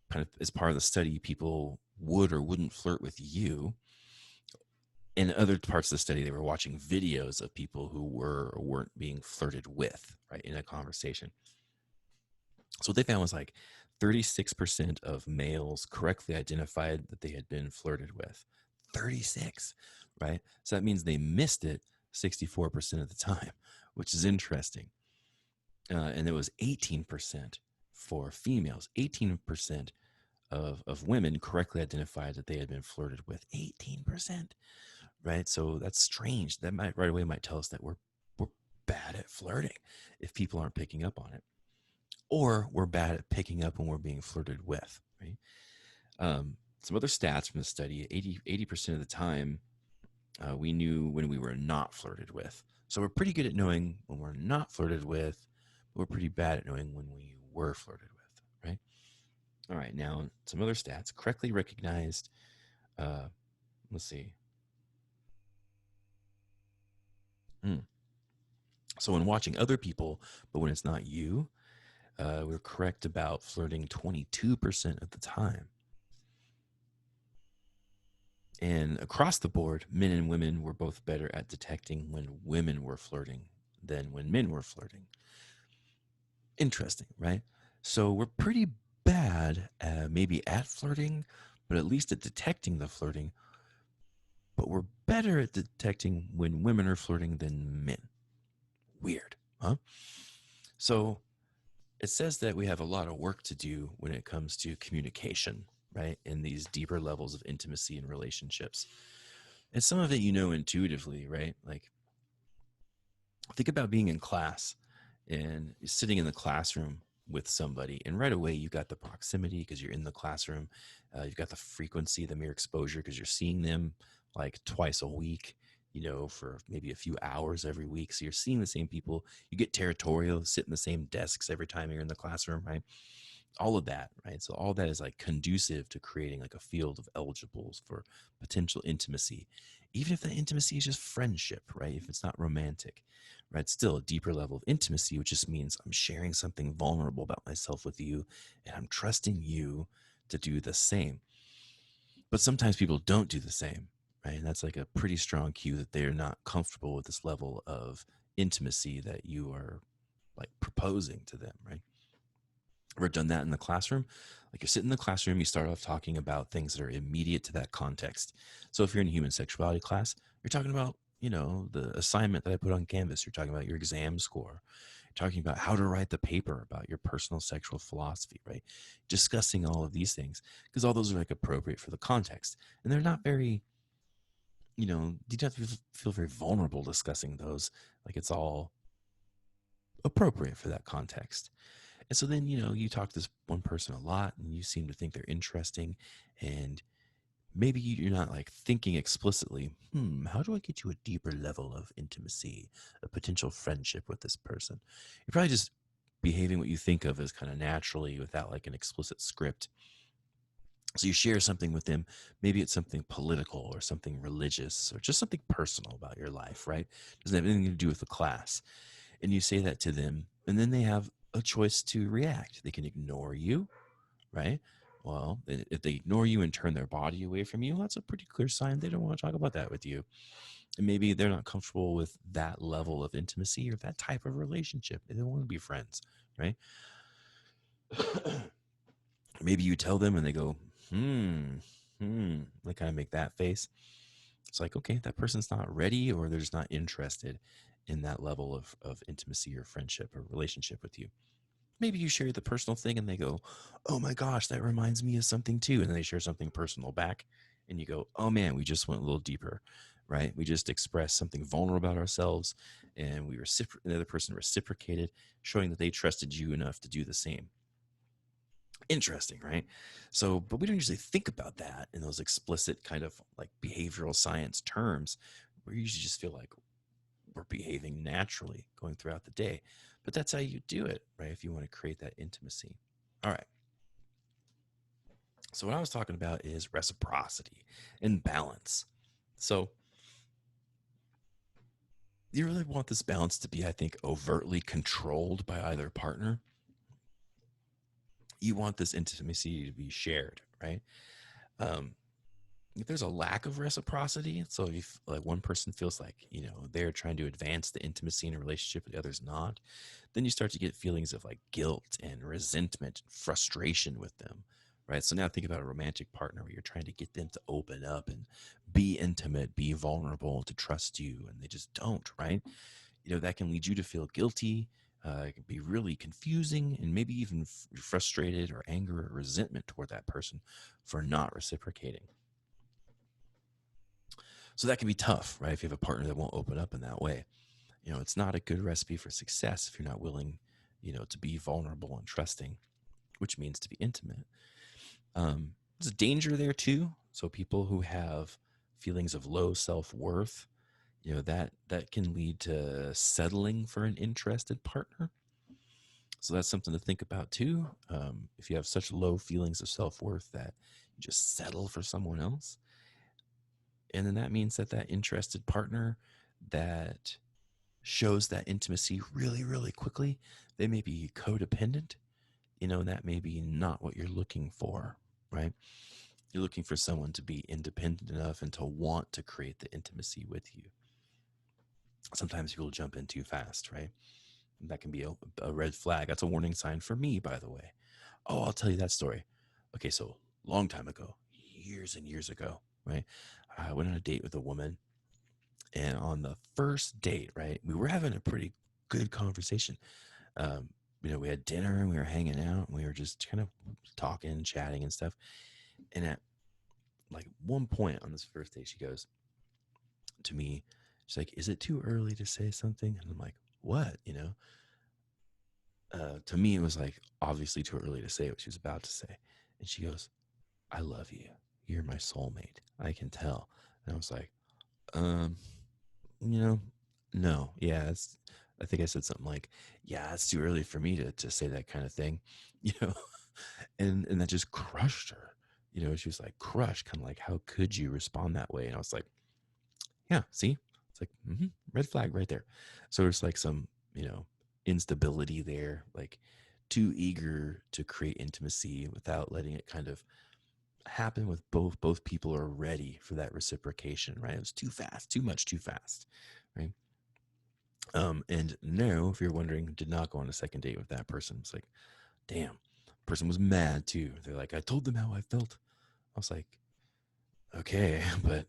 kind of as part of the study, people would or wouldn't flirt with you. In other parts of the study, they were watching videos of people who were or weren't being flirted with, right, in a conversation. So what they found was like 36% of males correctly identified that they had been flirted with. 36, right? So that means they missed it 64% of the time, which is interesting. And it was 18% for females. 18% of women correctly identified that they had been flirted with. 18%, right? So that's strange. That might right away might tell us that we're bad at flirting if people aren't picking up on it, or we're bad at picking up when we're being flirted with, right? Some other stats from the study: 80% of the time, we knew when we were not flirted with. So we're pretty good at knowing when we're not flirted with, but we're pretty bad at knowing when we were flirted with, right? All right, now some other stats: correctly recognized. Uh, let's see. Hmm. So when watching other people, but when it's not you, we're correct about flirting 22% of the time. And across the board, men and women were both better at detecting when women were flirting than when men were flirting. Interesting, right? So we're pretty bad maybe at flirting, but at least at detecting the flirting. But we're better at detecting when women are flirting than men. Weird, huh? So it says that we have a lot of work to do when it comes to communication, right? In these deeper levels of intimacy and relationships. And some of it you know intuitively, right? Like think about being in class and sitting in the classroom with somebody, and right away you got the proximity because you're in the classroom. You've got the frequency, the mere exposure because you're seeing them like twice a week, for maybe a few hours every week. So you're seeing the same people. You get territorial, sit in the same desks every time you're in the classroom, right? All of that, right? So all that is like conducive to creating like a field of eligibles for potential intimacy, even if that intimacy is just friendship, right? If it's not romantic, right? Still a deeper level of intimacy, which just means I'm sharing something vulnerable about myself with you, and I'm trusting you to do the same. But sometimes people don't do the same, right? And that's like a pretty strong cue that they're not comfortable with this level of intimacy that you are like proposing to them, right? Ever done that in the classroom? Like you're sitting in the classroom, you start off talking about things that are immediate to that context. So if you're in a human sexuality class, you're talking about, the assignment that I put on Canvas. You're talking about your exam score. You're talking about how to write the paper about your personal sexual philosophy, right? Discussing all of these things because all those are like appropriate for the context. And they're not very, you don't have to feel very vulnerable discussing those. Like it's all appropriate for that context. And so then, you talk to this one person a lot and you seem to think they're interesting. And maybe you're not like thinking explicitly, how do I get to a deeper level of intimacy, a potential friendship with this person? You're probably just behaving what you think of as kind of naturally without like an explicit script. So you share something with them. Maybe it's something political or something religious or just something personal about your life, right? Doesn't have anything to do with the class. And you say that to them, and then they have a choice to react. They can ignore you, right? Well, if they ignore you and turn their body away from you, that's a pretty clear sign they don't want to talk about that with you. And maybe they're not comfortable with that level of intimacy or that type of relationship. They don't want to be friends, right? Maybe you tell them and they go, they kind of make that face. It's like, okay, that person's not ready or they're just not interested in that level of intimacy or friendship or relationship with you. Maybe you share the personal thing and they go, oh my gosh, that reminds me of something too. And then they share something personal back and you go, oh man, we just went a little deeper, right? We just expressed something vulnerable about ourselves and the other person reciprocated, showing that they trusted you enough to do the same. Interesting, right? So, but we don't usually think about that in those explicit kind of like behavioral science terms. We usually just feel like we're behaving naturally going throughout the day. But that's how you do it, right? If you want to create that intimacy. All right. So, what I was talking about is reciprocity and balance. So, you really want this balance to be, I think, overtly controlled by either partner. You want this intimacy to be shared, right? Um, if there's a lack of reciprocity, so if like one person feels like they're trying to advance the intimacy in a relationship and the other's not, then you start to get feelings of like guilt and resentment and frustration with them, right? So now think about a romantic partner where you're trying to get them to open up and be intimate, be vulnerable, to trust you, and they just don't, right? That can lead you to feel guilty. It can be really confusing and maybe even frustrated or anger or resentment toward that person for not reciprocating. So that can be tough, right? If you have a partner that won't open up in that way, it's not a good recipe for success if you're not willing, to be vulnerable and trusting, which means to be intimate. There's a danger there too. So people who have feelings of low self-worth, that can lead to settling for an interested partner. So that's something to think about too. If you have such low feelings of self-worth that you just settle for someone else, and then that means that interested partner that shows that intimacy really, really quickly, they may be codependent, and that may be not what you're looking for, right? You're looking for someone to be independent enough and to want to create the intimacy with you. Sometimes people jump in too fast, right? That can be a red flag. That's a warning sign for me, by the way. Oh, I'll tell you that story. Okay, so long time ago, years and years ago, right? I went on a date with a woman, and on the first date, right, we were having a pretty good conversation. Um, we had dinner and we were hanging out and we were just kind of talking, chatting and stuff. And at like one point on this first date, she goes to me, she's like, "Is it too early to say something?" And I'm like, "What?" To me, it was like obviously too early to say what she was about to say. And she goes, "I love you. You're my soulmate. I can tell." And I was like, um, you know, no, yeah, I think I said something like, "Yeah, it's too early for me to say that kind of thing," you know, and that just crushed her. She was like crushed, kind of like, "How could you respond that way?" And I was like, "Yeah, see, it's like red flag right there." So there's like some, instability there, like too eager to create intimacy without letting it kind of happen with both people are ready for that reciprocation, right? It was too fast, too much, too fast, right? And no, if you're wondering, did not go on a second date with that person. It's like, damn, person was mad too. They're like, I told them how I felt. I was like, okay, but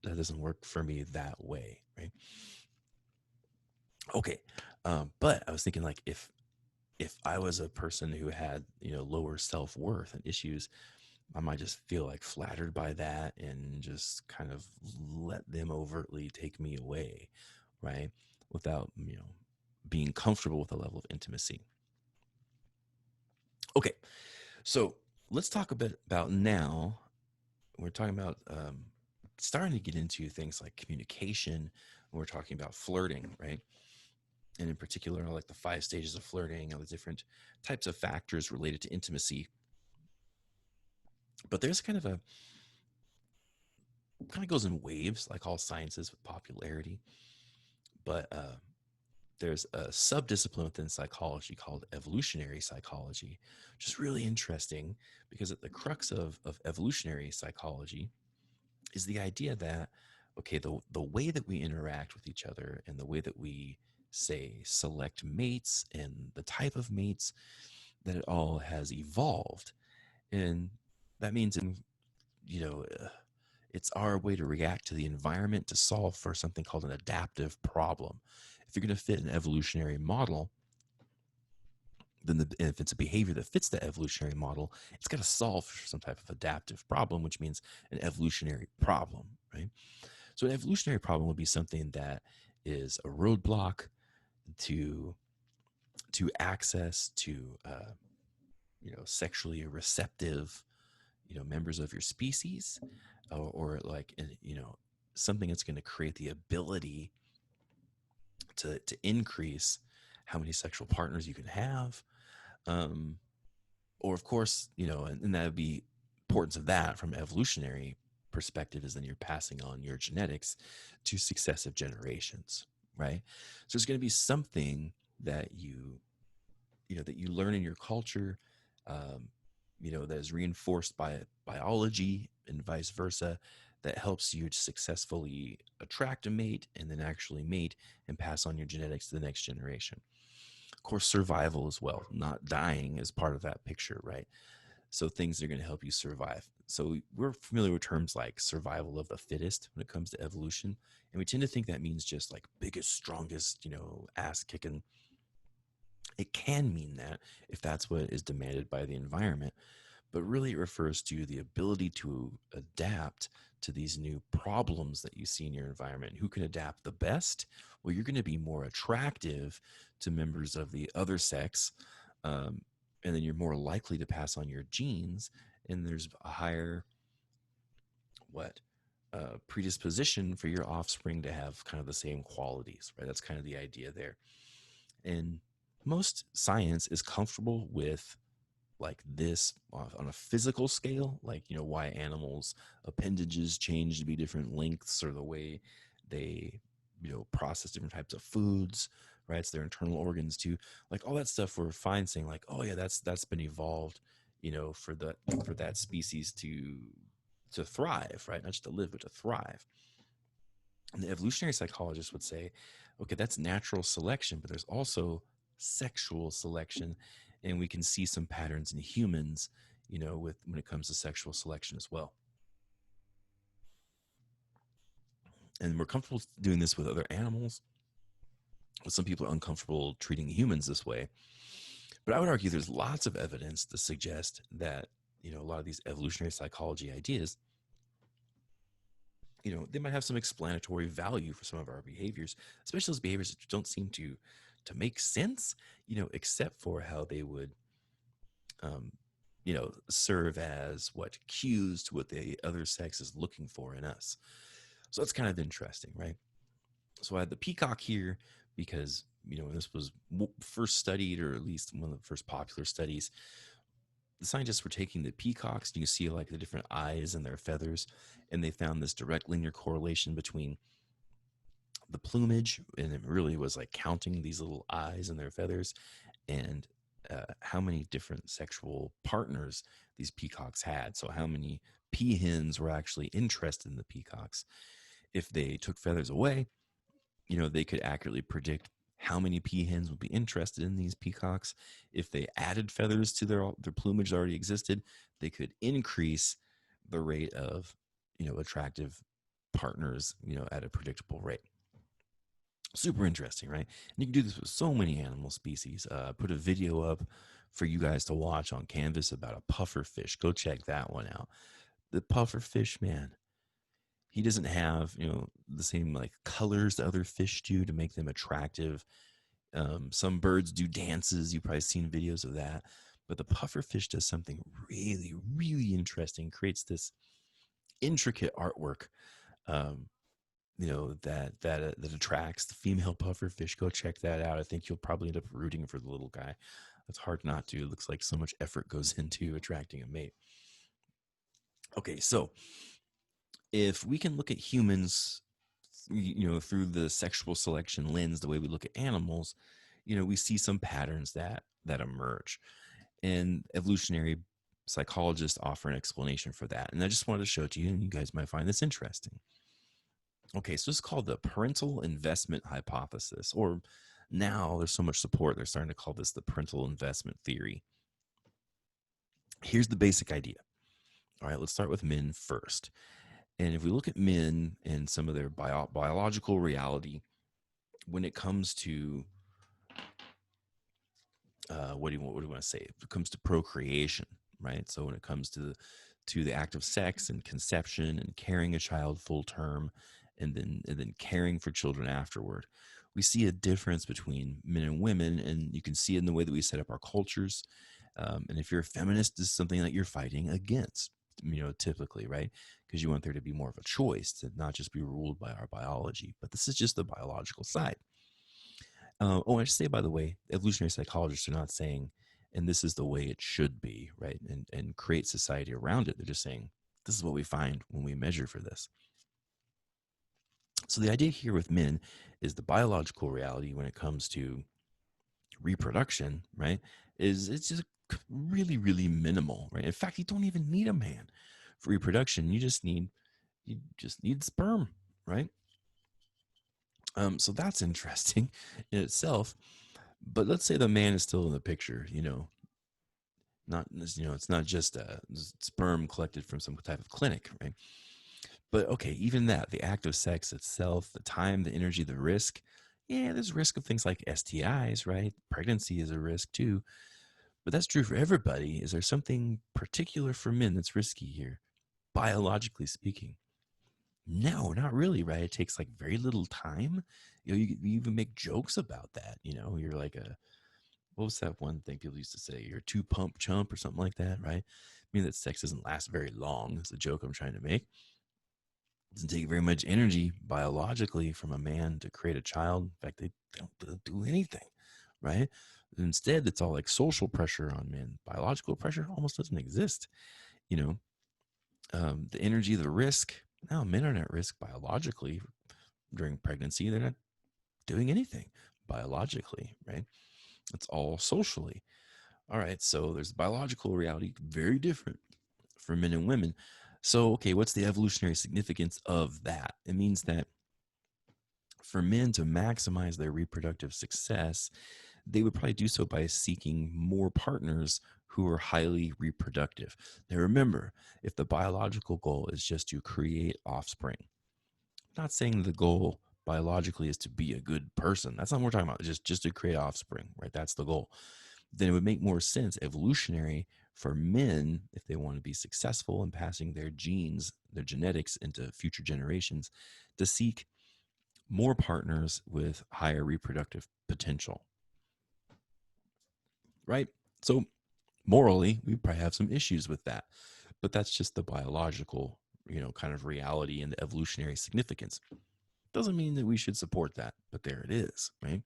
that doesn't work for me that way, right? Okay, but I was thinking like if I was a person who had lower self worth and issues, I might just feel like flattered by that and just kind of let them overtly take me away, right? Without being comfortable with a level of intimacy. Okay, so let's talk a bit about now. We're talking about starting to get into things like communication. We're talking about flirting, right? And in particular, like the 5 stages of flirting and the different types of factors related to intimacy. But there's kind of goes in waves, like all sciences with popularity. But there's a subdiscipline within psychology called evolutionary psychology, which is really interesting because at the crux of evolutionary psychology is the idea that, okay, the way that we interact with each other and the way that we say select mates and the type of mates, that it all has evolved. And that means you know it's our way to react to the environment to solve for something called an adaptive problem. If you're going to fit an evolutionary model, then if it's a behavior that fits the evolutionary model, it's got to solve for some type of adaptive problem, which means an evolutionary problem, right? So an evolutionary problem would be something that is a roadblock to access to sexually receptive members of your species, or like something that's going to create the ability to increase how many sexual partners you can have, um, or of course and that would be importance of that from evolutionary perspective is then you're passing on your genetics to successive generations, right? So there's going to be something that that you learn in your culture, um, that is reinforced by biology and vice versa, that helps you to successfully attract a mate and then actually mate and pass on your genetics to the next generation. Of course, survival as well, not dying is part of that picture, right? So things that are going to help you survive. So we're familiar with terms like survival of the fittest when it comes to evolution. And we tend to think that means just like biggest, strongest, ass kicking. It can mean that if that's what is demanded by the environment, but really it refers to the ability to adapt to these new problems that you see in your environment. Who can adapt the best? Well, you're going to be more attractive to members of the other sex, um, and then you're more likely to pass on your genes, and there's a higher what predisposition for your offspring to have kind of the same qualities, right? That's kind of the idea there. And most science is comfortable with like this on a physical scale, like why animals appendages change to be different lengths, or the way they process different types of foods, right? It's their internal organs too, like all that stuff. We're fine saying like, oh yeah, that's been evolved, for that species to thrive, right? Not just to live but to thrive. And the evolutionary psychologist would say, okay, that's natural selection, but there's also sexual selection. And we can see some patterns in humans, with when it comes to sexual selection as well. And we're comfortable doing this with other animals, but some people are uncomfortable treating humans this way. But I would argue there's lots of evidence to suggest that, a lot of these evolutionary psychology ideas, they might have some explanatory value for some of our behaviors, especially those behaviors that don't seem to make sense, except for how they would, um, serve as what cues to what the other sex is looking for in us. So that's kind of interesting, right? So I had the peacock here because, when this was first studied, or at least one of the first popular studies, the scientists were taking the peacocks, and you see like the different eyes and their feathers, and they found this direct linear correlation between the plumage, and it really was like counting these little eyes and their feathers, and how many different sexual partners these peacocks had. So how many peahens were actually interested in the peacocks. If they took feathers away, they could accurately predict how many peahens would be interested in these peacocks. If they added feathers to their plumage that already existed, they could increase the rate of attractive partners at a predictable rate. Super interesting, right? And you can do this with so many animal species. Put a video up for you guys to watch on Canvas about a puffer fish. Go check that one out. The puffer fish, man, he doesn't have the same like colors that other fish do to make them attractive. Some birds do dances. You've probably seen videos of that, but the puffer fish does something really, really interesting. Creates this intricate artwork. Um, that attracts the female puffer fish. Go check that out. I think you'll probably end up rooting for the little guy. It's hard not to. It looks like so much effort goes into attracting a mate. Okay, so if we can look at humans, through the sexual selection lens, the way we look at animals, we see some patterns that emerge, and evolutionary psychologists offer an explanation for that. And I just wanted to show it to you, and you guys might find this interesting. Okay, so it's called the parental investment hypothesis, or now there's so much support, they're starting to call this the parental investment theory. Here's the basic idea. All right, let's start with men first. And if we look at men and some of their biological reality, when it comes to what do you want to say? If it comes to procreation, right? So when it comes to the act of sex and conception and carrying a child full term, and then caring for children afterward, we see a difference between men and women, and you can see it in the way that we set up our cultures. And if you're a feminist, this is something that you're fighting against, typically, right? Because you want there to be more of a choice, to not just be ruled by our biology. But this is just the biological side. I should say, by the way, evolutionary psychologists are not saying, and this is the way it should be, right? And create society around it. They're just saying, this is what we find when we measure for this. So the idea here with men is the biological reality when it comes to reproduction, right? Is it's just really, really minimal, right? In fact, you don't even need a man for reproduction. You just need sperm, right? So that's interesting in itself. But let's say the man is still in the picture, Not, it's not just sperm collected from some type of clinic, right? But okay, even that, the act of sex itself, the time, the energy, the risk. Yeah, there's risk of things like STIs, right? Pregnancy is a risk too. But that's true for everybody. Is there something particular for men that's risky here, biologically speaking? No, not really, right? It takes like very little time. You even make jokes about that. You're like what was that one thing people used to say? You're a two pump chump or something like that, right? I mean, that sex doesn't last very long. It's a joke I'm trying to make. It doesn't take very much energy biologically from a man to create a child. In fact, they don't do anything, right? Instead, it's all like social pressure on men. Biological pressure almost doesn't exist. You know, the energy, the risk. No, men aren't at risk biologically during pregnancy. They're not doing anything biologically, right? It's all socially. All right, so there's biological reality, very different for men and women. So, okay, what's the evolutionary significance of that? It means that for men to maximize their reproductive success, they would probably do so by seeking more partners who are highly reproductive. Now, remember, if the biological goal is just to create offspring, I'm not saying the goal biologically is to be a good person. That's not what we're talking about. Just to create offspring, right? That's the goal. Then it would make more sense evolutionary for men if they want to be successful in passing their genes, their genetics into future generations, to seek more partners with higher reproductive potential, right? So morally, we probably have some issues with that, but that's just the biological, kind of reality and the evolutionary significance. Doesn't mean that we should support that, but there it is, right?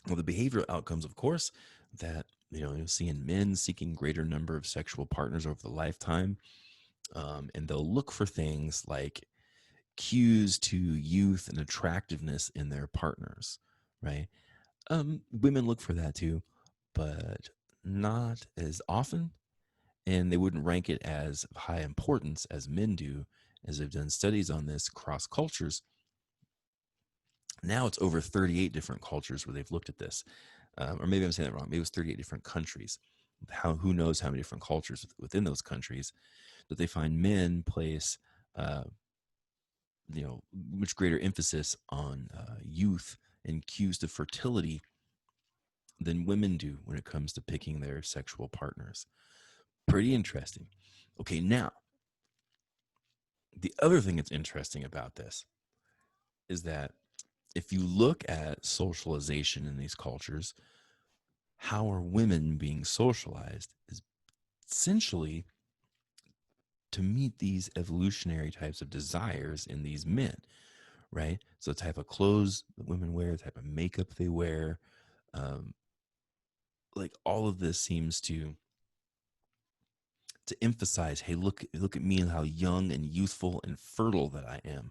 Well, the behavioral outcomes, of course, that you'll see in men seeking greater number of sexual partners over the lifetime, and they'll look for things like cues to youth and attractiveness in their partners, right? Women look for that too, but not as often, and they wouldn't rank it as high importance as men do, as they've done studies on this across cultures. Now it's over 38 different cultures where they've looked at this. Or maybe I'm saying that wrong. Maybe it was 38 different countries. Who knows how many different cultures within those countries that they find men place, uh, much greater emphasis on youth and cues to fertility than women do when it comes to picking their sexual partners. Pretty interesting. Okay, now the other thing that's interesting about this is that if you look at socialization in these cultures, how are women being socialized is essentially to meet these evolutionary types of desires in these men, right? So the type of clothes that women wear, the type of makeup they wear, um, like all of this seems to emphasize, hey, look at me and how young and youthful and fertile that I am.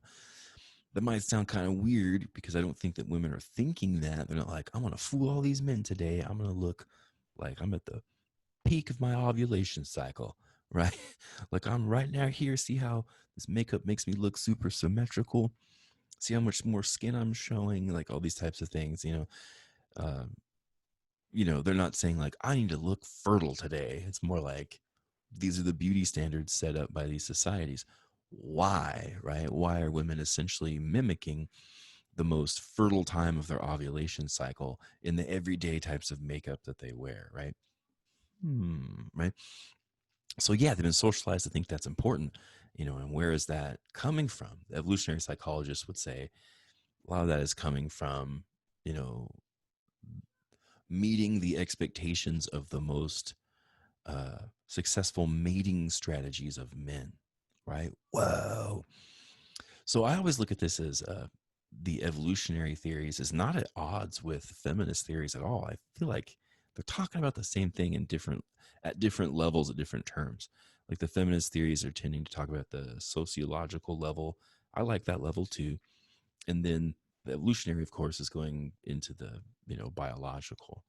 That might sound kind of weird because I don't think that women are thinking that. They're not like, I'm gonna fool all these men today. I'm gonna look like I'm at the peak of my ovulation cycle, right? Like I'm right now here. See how this makeup makes me look super symmetrical. See how much more skin I'm showing, like all these types of things, Um, they're not saying like I need to look fertile today. It's more like these are the beauty standards set up by these societies. Why, right? Why are women essentially mimicking the most fertile time of their ovulation cycle in the everyday types of makeup that they wear, right? Right. So yeah, they've been socialized to think that's important, and where is that coming from? The evolutionary psychologists would say a lot of that is coming from, you know, meeting the expectations of the most successful mating strategies of men, right? Whoa. So I always look at this as the evolutionary theories is not at odds with feminist theories at all. I feel like they're talking about the same thing in different levels at different terms. Like the feminist theories are tending to talk about the sociological level. I like that level too. And then the evolutionary, of course, is going into the biological.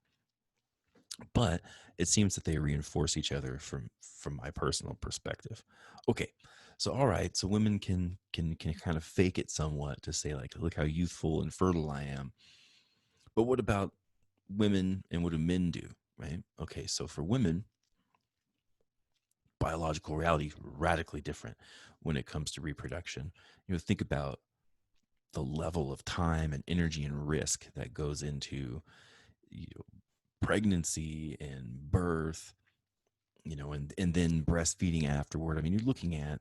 But it seems that they reinforce each other from my personal perspective. Okay, so all right, so women can kind of fake it somewhat to say like, look how youthful and fertile I am. But what about women and what do men do? right? Okay, so for women, biological reality radically different when it comes to reproduction. Think about the level of time and energy and risk that goes into you know, pregnancy and birth, and then breastfeeding afterward. I mean, you're looking at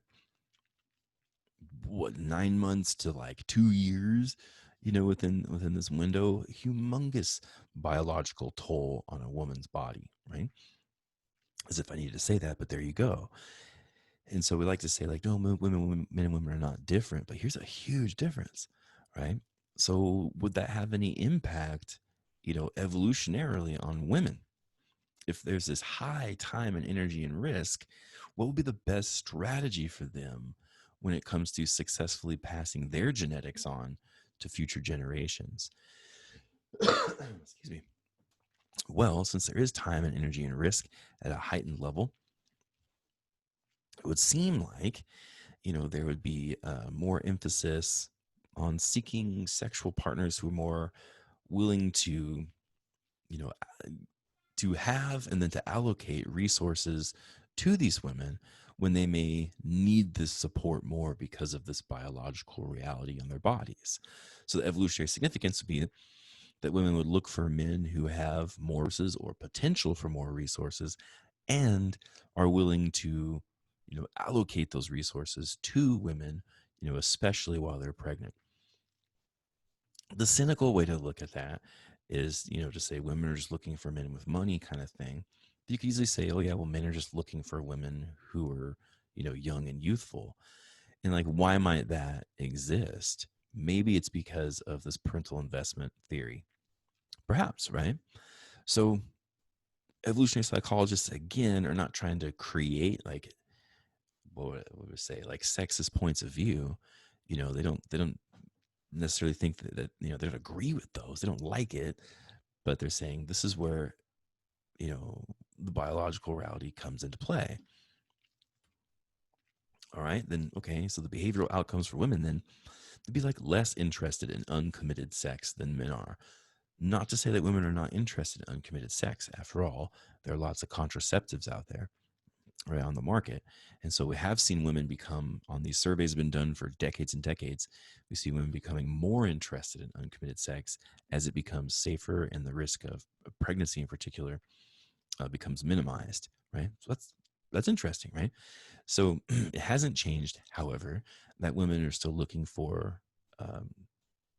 what, 9 months to like 2 years, within this window, humongous biological toll on a woman's body, right? As if I needed to say that, but there you go. And so we like to say, like, no, men and women are not different, but here's a huge difference, right? So would that have any impact, evolutionarily on women? If there's this high time and energy and risk, what would be the best strategy for them when it comes to successfully passing their genetics on to future generations? Excuse me. Well, since there is time and energy and risk at a heightened level, it would seem like there would be more emphasis on seeking sexual partners who are more willing to, you know, to have and then to allocate resources to these women when they may need this support more because of this biological reality on their bodies. So the evolutionary significance would be that women would look for men who have more resources or potential for more resources and are willing to allocate those resources to women, especially while they're pregnant. The cynical way to look at that is, to say women are just looking for men with money kind of thing. You could easily say, oh yeah, well, men are just looking for women who are, young and youthful. And like, why might that exist? Maybe it's because of this parental investment theory. Perhaps, right? So evolutionary psychologists again are not trying to create like what would we say, like sexist points of view. They don't necessarily think that they don't agree with those. They don't like it, but they're saying this is where the biological reality comes into play. All right, then okay, so the behavioral outcomes for women then to be like less interested in uncommitted sex than men are. Not to say that women are not interested in uncommitted sex. After all, there are lots of contraceptives out there, right, on the market. And so we have seen women become, on these surveys have been done for decades and decades, we see women becoming more interested in uncommitted sex as it becomes safer and the risk of pregnancy in particular becomes minimized, right? So that's interesting, right? So it hasn't changed, however, that women are still looking for um,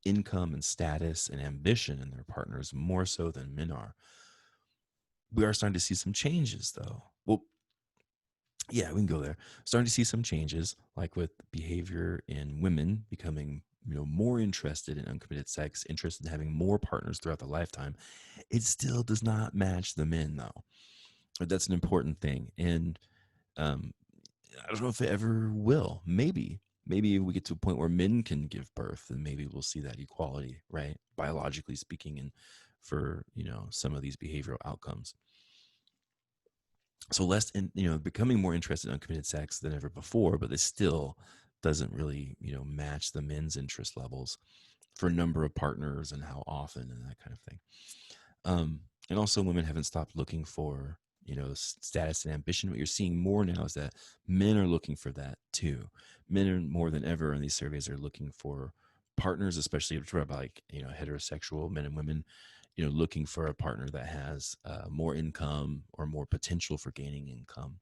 income and status and ambition in their partners more so than men are. We are starting to see some changes, though. Well, yeah, we can go there. Starting to see some changes, like with behavior in women becoming, more interested in uncommitted sex, interested in having more partners throughout the lifetime. It still does not match the men, though. But that's an important thing, and um, I don't know if it ever will. Maybe we get to a point where men can give birth, and maybe we'll see that equality, right? Biologically speaking, and for some of these behavioral outcomes. So less in becoming more interested in uncommitted sex than ever before, but it still doesn't really match the men's interest levels for number of partners and how often and that kind of thing. And also women haven't stopped looking for status and ambition. What you're seeing more now is that men are looking for that too. Men are more than ever in these surveys are looking for partners, especially if we're about like heterosexual men and women, looking for a partner that has more income or more potential for gaining income.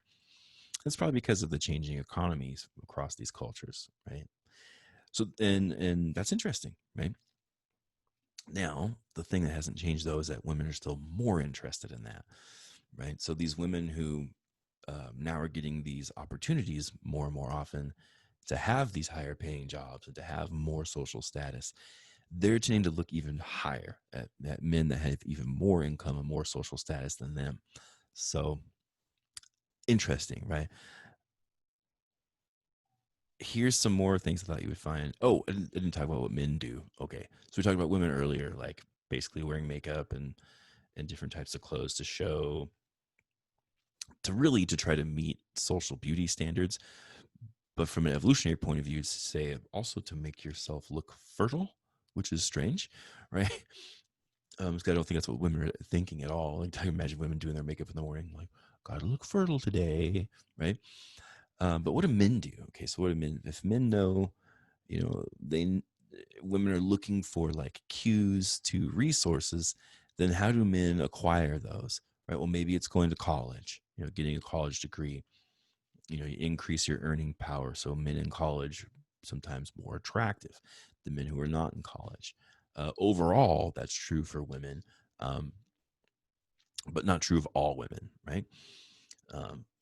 That's probably because of the changing economies across these cultures, right? So and that's interesting, right? Now, the thing that hasn't changed though is that women are still more interested in that, right? So these women who now are getting these opportunities more and more often to have these higher paying jobs and to have more social status, they're tending to look even higher at men that have even more income and more social status than them. So interesting, right? Here's some more things I thought you would find. Oh, I didn't talk about what men do. Okay. So we talked about women earlier, like basically wearing makeup and different types of clothes to show, to try to meet social beauty standards. But from an evolutionary point of view, to say also to make yourself look fertile, which is strange, right? 'Cause I don't think that's what women are thinking at all. Like, I imagine women doing their makeup in the morning, like, "Gotta look fertile today," right? But what do men do? Okay, so what do men? If men know, they women are looking for like cues to resources, then how do men acquire those? Right. Well, maybe it's going to college. Getting a college degree. You increase your earning power. So men in college sometimes more attractive than men who are not in college. Overall, that's true for women, um, but not true of all women, right?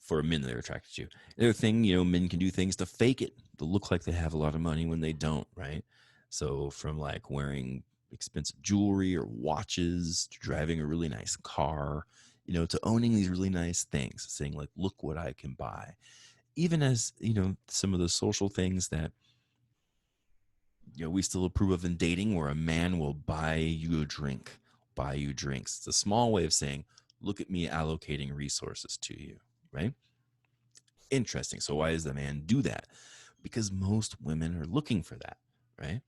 For men that they're attracted to. The other thing, men can do things to fake it, to look like they have a lot of money when they don't, right? So from like wearing expensive jewelry or watches to driving a really nice car, to owning these really nice things, saying like, look what I can buy. Even as, some of the social things that, we still approve of in dating, where a man will buy you a drink, buy you drinks. It's a small way of saying, look at me allocating resources to you, right? Interesting. So why does the man do that? Because most women are looking for that, right?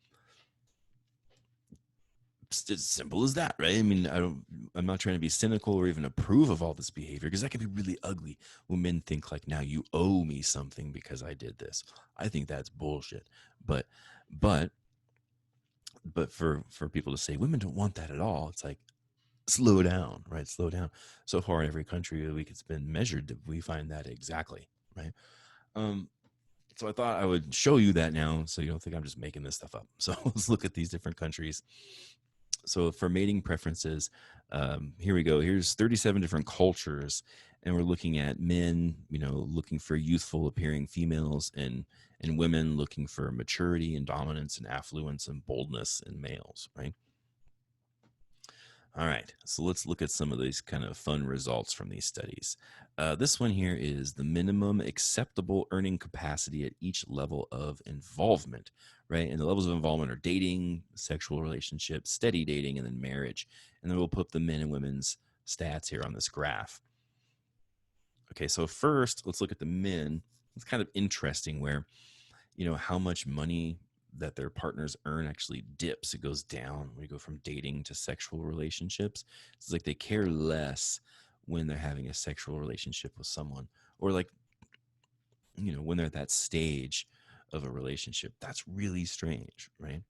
It's as simple as that, right? I mean, I'm not trying to be cynical or even approve of all this behavior, because that can be really ugly when men think like, now you owe me something because I did this. I think that's bullshit. But but but for people to say women don't want that at all, it's like, slow down, right? Slow down. So far in every country a week it's been measured, we find that exactly, right? Um, so I thought I would show you that now, so you don't think I'm just making this stuff up. So let's look at these different countries. So for mating preferences, here we go. Here's 37 different cultures, and we're looking at men, looking for youthful appearing females, and women looking for maturity and dominance and affluence and boldness in males, right? All right, so let's look at some of these kind of fun results from these studies. This one here is the minimum acceptable earning capacity at each level of involvement, right? And the levels of involvement are dating, sexual relationships, steady dating, and then marriage. And then we'll put the men and women's stats here on this graph. Okay, so first, let's look at the men. It's kind of interesting where, how much money that their partners earn actually dips. It goes down when you go from dating to sexual relationships. It's like they care less when they're having a sexual relationship with someone, or like, when they're at that stage of a relationship. That's really strange, right?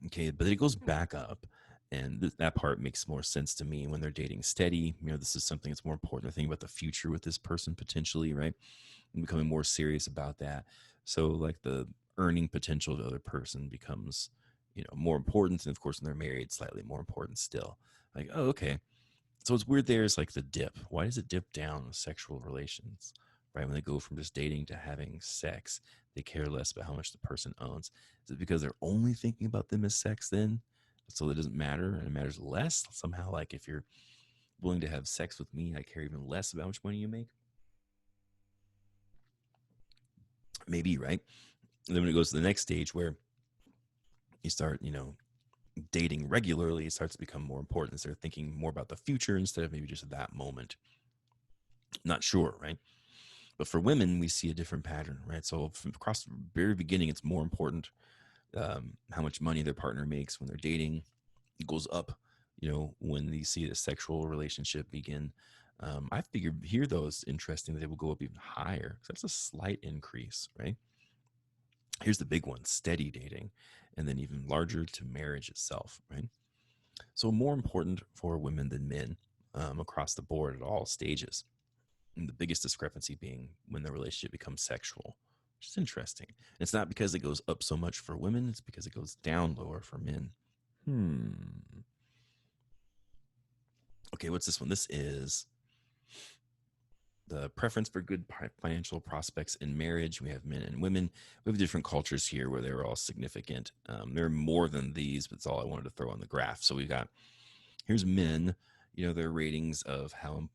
Okay, but it goes back up. And that part makes more sense to me when they're dating steady. This is something that's more important to think about the future with this person potentially, right? And becoming more serious about that. So like the earning potential of the other person becomes, more important. And of course, when they're married, slightly more important still. Like, oh, okay. So it's weird there's like the dip. Why does it dip down with sexual relations? Right? When they go from just dating to having sex, they care less about how much the person owns. Is it because they're only thinking about them as sex then? So it doesn't matter and it matters less? Somehow, like if you're willing to have sex with me, I care even less about how much money you make? Maybe, right? And then when it goes to the next stage where you start, dating regularly, it starts to become more important. So they're thinking more about the future instead of maybe just that moment. Not sure, right? But for women, we see a different pattern, right? So from across the very beginning, it's more important how much money their partner makes when they're dating. It goes up, when they see the sexual relationship begin. I figured here, though, it's interesting that they will go up even higher. So that's a slight increase, right? Here's the big one: steady dating, and then even larger to marriage itself, right? So more important for women than men, across the board at all stages. And the biggest discrepancy being when the relationship becomes sexual, which is interesting. And it's not because it goes up so much for women, it's because it goes down lower for men. Okay, what's this one? This is the preference for good financial prospects in marriage. We have men and women. We have different cultures here where they're all significant. There are more than these, but it's all I wanted to throw on the graph. So we got, here's men, their ratings of how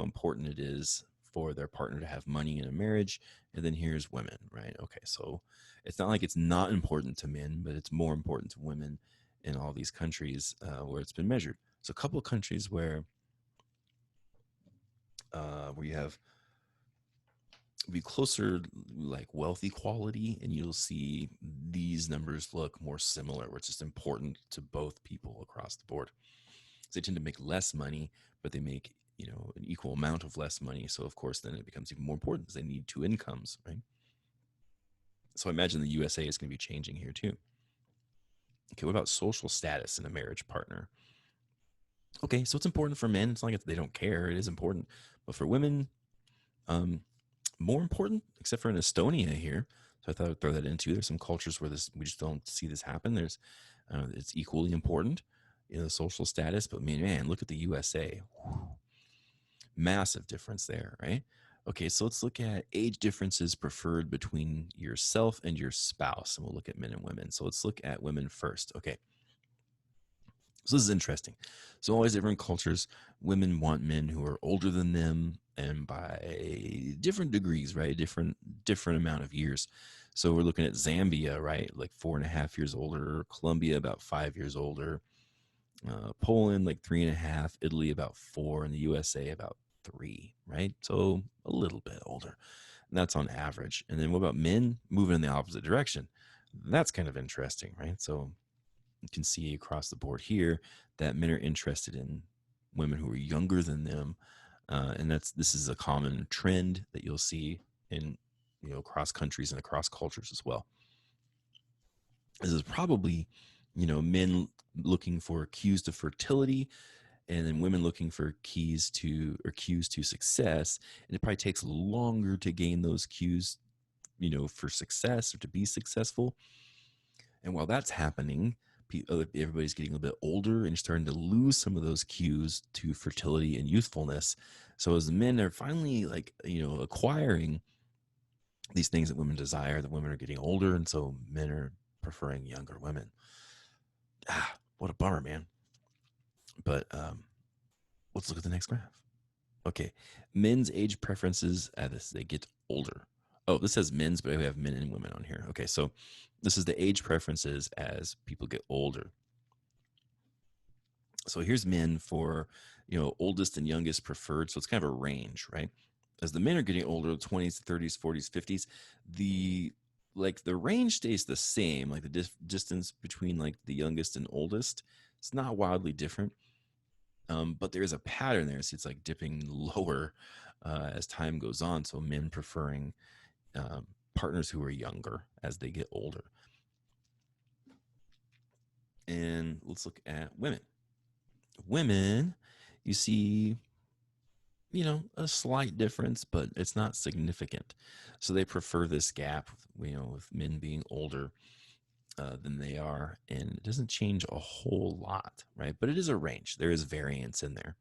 important it is for their partner to have money in a marriage. And then here's women, right? Okay, so it's not like it's not important to men, but it's more important to women in all these countries where it's been measured. So a couple of countries where you have be closer, like wealth equality, and you'll see these numbers look more similar, which is important to both people across the board. They tend to make less money, but they make an equal amount of less money. So of course, then it becomes even more important because they need two incomes, right? So I imagine the USA is going to be changing here too. Okay, what about social status in a marriage partner? Okay, so it's important for men. It's not like they don't care. It is important, but for women, um, more important, except for in Estonia here. So I thought I'd throw that in too. There's some cultures where we just don't see this happen. It's equally important, the social status. But man, look at the USA. Whew, massive difference there, right? Okay, so let's look at age differences preferred between yourself and your spouse, and we'll look at men and women. So let's look at women first. Okay, so this is interesting. So always different cultures, women want men who are older than them and by different degrees, right? Different amount of years. So we're looking at Zambia, right? Like 4.5 years older, Colombia about 5 years older, Poland like 3.5, Italy about 4, and the USA about 3, right? So a little bit older. And that's on average. And then what about men moving in the opposite direction? That's kind of interesting, right? So you can see across the board here that men are interested in women who are younger than them, and this is a common trend that you'll see in across countries and across cultures as well. This is probably men looking for cues to fertility, and then women looking for cues to success, and it probably takes longer to gain those cues for success or to be successful. And while that's happening, everybody's getting a little bit older and starting to lose some of those cues to fertility and youthfulness. So as the men are finally acquiring these things that women desire, the women are getting older, and so men are preferring younger women. What a bummer, man. But let's look at the next graph. Okay, men's age preferences as they get older. Oh, this says men's, but we have men and women on here. Okay, so this is the age preferences as people get older. So here's men for, oldest and youngest preferred. So it's kind of a range, right? As the men are getting older, 20s, 30s, 40s, 50s, the range stays the same. Like the distance between like the youngest and oldest, it's not wildly different. But there is a pattern there. So it's like dipping lower as time goes on. So men preferring partners who are younger as they get older. And let's look at women. Women, you see, a slight difference, but it's not significant. So they prefer this gap, with men being older than they are. And it doesn't change a whole lot, right? But it is a range. There is variance in there.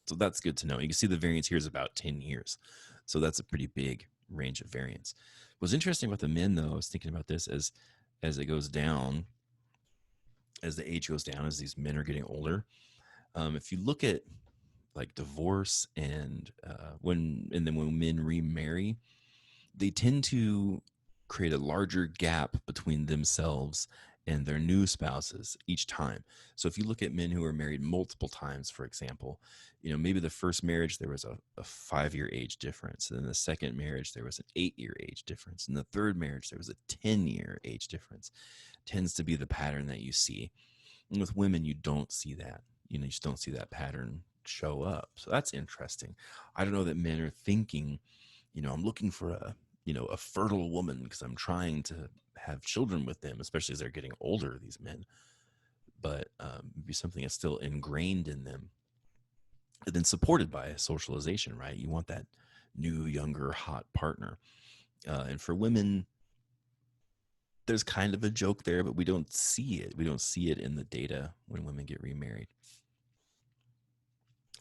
So that's good to know. You can see the variance here is about 10 years. So that's a pretty big range of variance. What's interesting about the men, though, I was thinking about this as it goes down, as the age goes down, as these men are getting older. If you look at like divorce and when men remarry, they tend to create a larger gap between themselves and their new spouses each time. So if you look at men who are married multiple times, for example, maybe the first marriage there was a 5-year age difference, and then the second marriage there was an 8-year age difference, and the third marriage there was a 10-year age difference. Tends to be the pattern that you see. And with women, you don't see that. You just don't see that pattern show up. So that's interesting. I don't know that men are thinking, I'm looking for a fertile woman because I'm trying to have children with them, especially as they're getting older, these men. But maybe something that's still ingrained in them, and then supported by socialization, right? You want that new, younger, hot partner. And for women, there's kind of a joke there, but we don't see it. We don't see it in the data when women get remarried.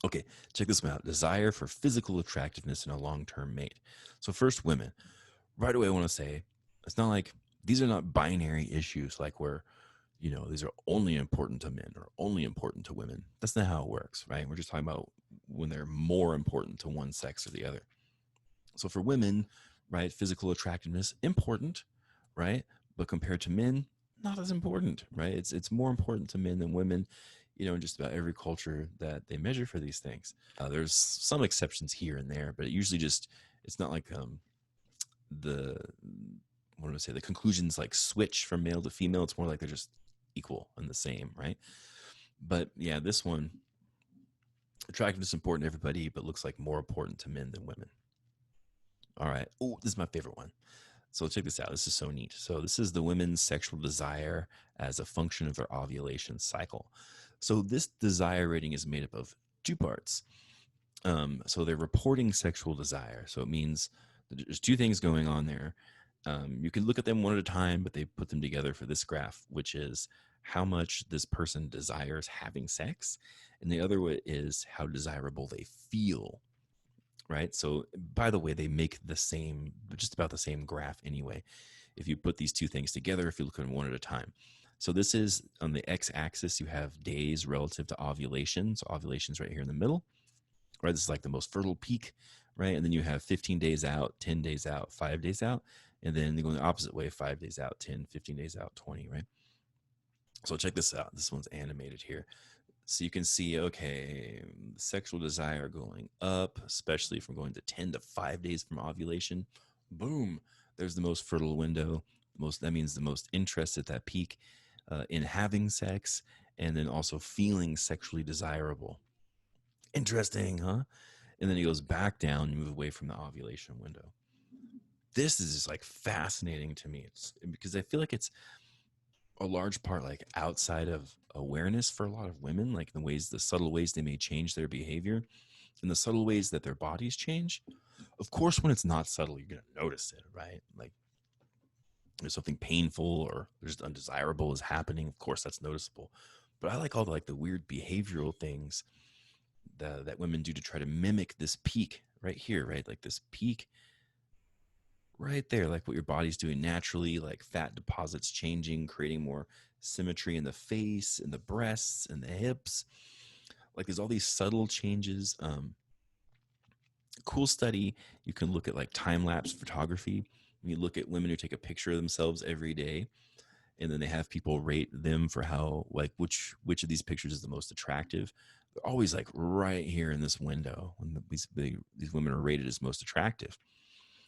Okay, check this one out. Desire for physical attractiveness in a long-term mate. So first, women. Right away, I want to say, it's not like these are not binary issues like where, these are only important to men or only important to women. That's not how it works, right? We're just talking about when they're more important to one sex or the other. So for women, right, physical attractiveness, important, right? But compared to men, not as important, right? It's more important to men than women, in just about every culture that they measure for these things. There's some exceptions here and there, but usually it's not like the what do I say? The conclusions like switch from male to female. It's more like they're just equal and the same, right? But yeah, this one, attractiveness is important to everybody, but looks like more important to men than women. All right. Oh, this is my favorite one. So check this out. This is so neat. So this is the women's sexual desire as a function of their ovulation cycle. So this desire rating is made up of two parts. So they're reporting sexual desire. So it means there's two things going on there. You can look at them one at a time, but they put them together for this graph, which is how much this person desires having sex, and the other way is how desirable they feel. Right. So, by the way, they make the same, just about the same graph anyway. If you put these two things together, if you look at them one at a time. So, this is on the x axis, you have days relative to ovulation. So, ovulation's right here in the middle, right? This is like the most fertile peak, right? And then you have 15 days out, 10 days out, 5 days out. And then they go the opposite way, 5 days out, 10, 15 days out, 20, right? So, check this out. This one's animated here. So you can see, okay, sexual desire going up, especially from going to 10 to 5 days from ovulation. Boom, there's the most fertile window. That means the most interest at that peak in having sex, and then also feeling sexually desirable. Interesting, huh? And then he goes back down and move away from the ovulation window. This is just like fascinating to me. It's because I feel like it's a large part like outside of awareness for a lot of women, like the subtle ways they may change their behavior and the subtle ways that their bodies change. Of course, when it's not subtle, you're going to notice it, right? Like there's something painful or there's undesirable is happening. Of course, that's noticeable. But I like all the like the weird behavioral things that women do to try to mimic this peak right here, right? Like this peak right there, like what your body's doing naturally, like fat deposits changing, creating more symmetry in the face and the breasts and the hips. Like there's all these subtle changes. Cool study. You can look at like time lapse photography. When you look at women who take a picture of themselves every day, and then they have people rate them for how like which of these pictures is the most attractive. They're always like right here in this window when these women are rated as most attractive.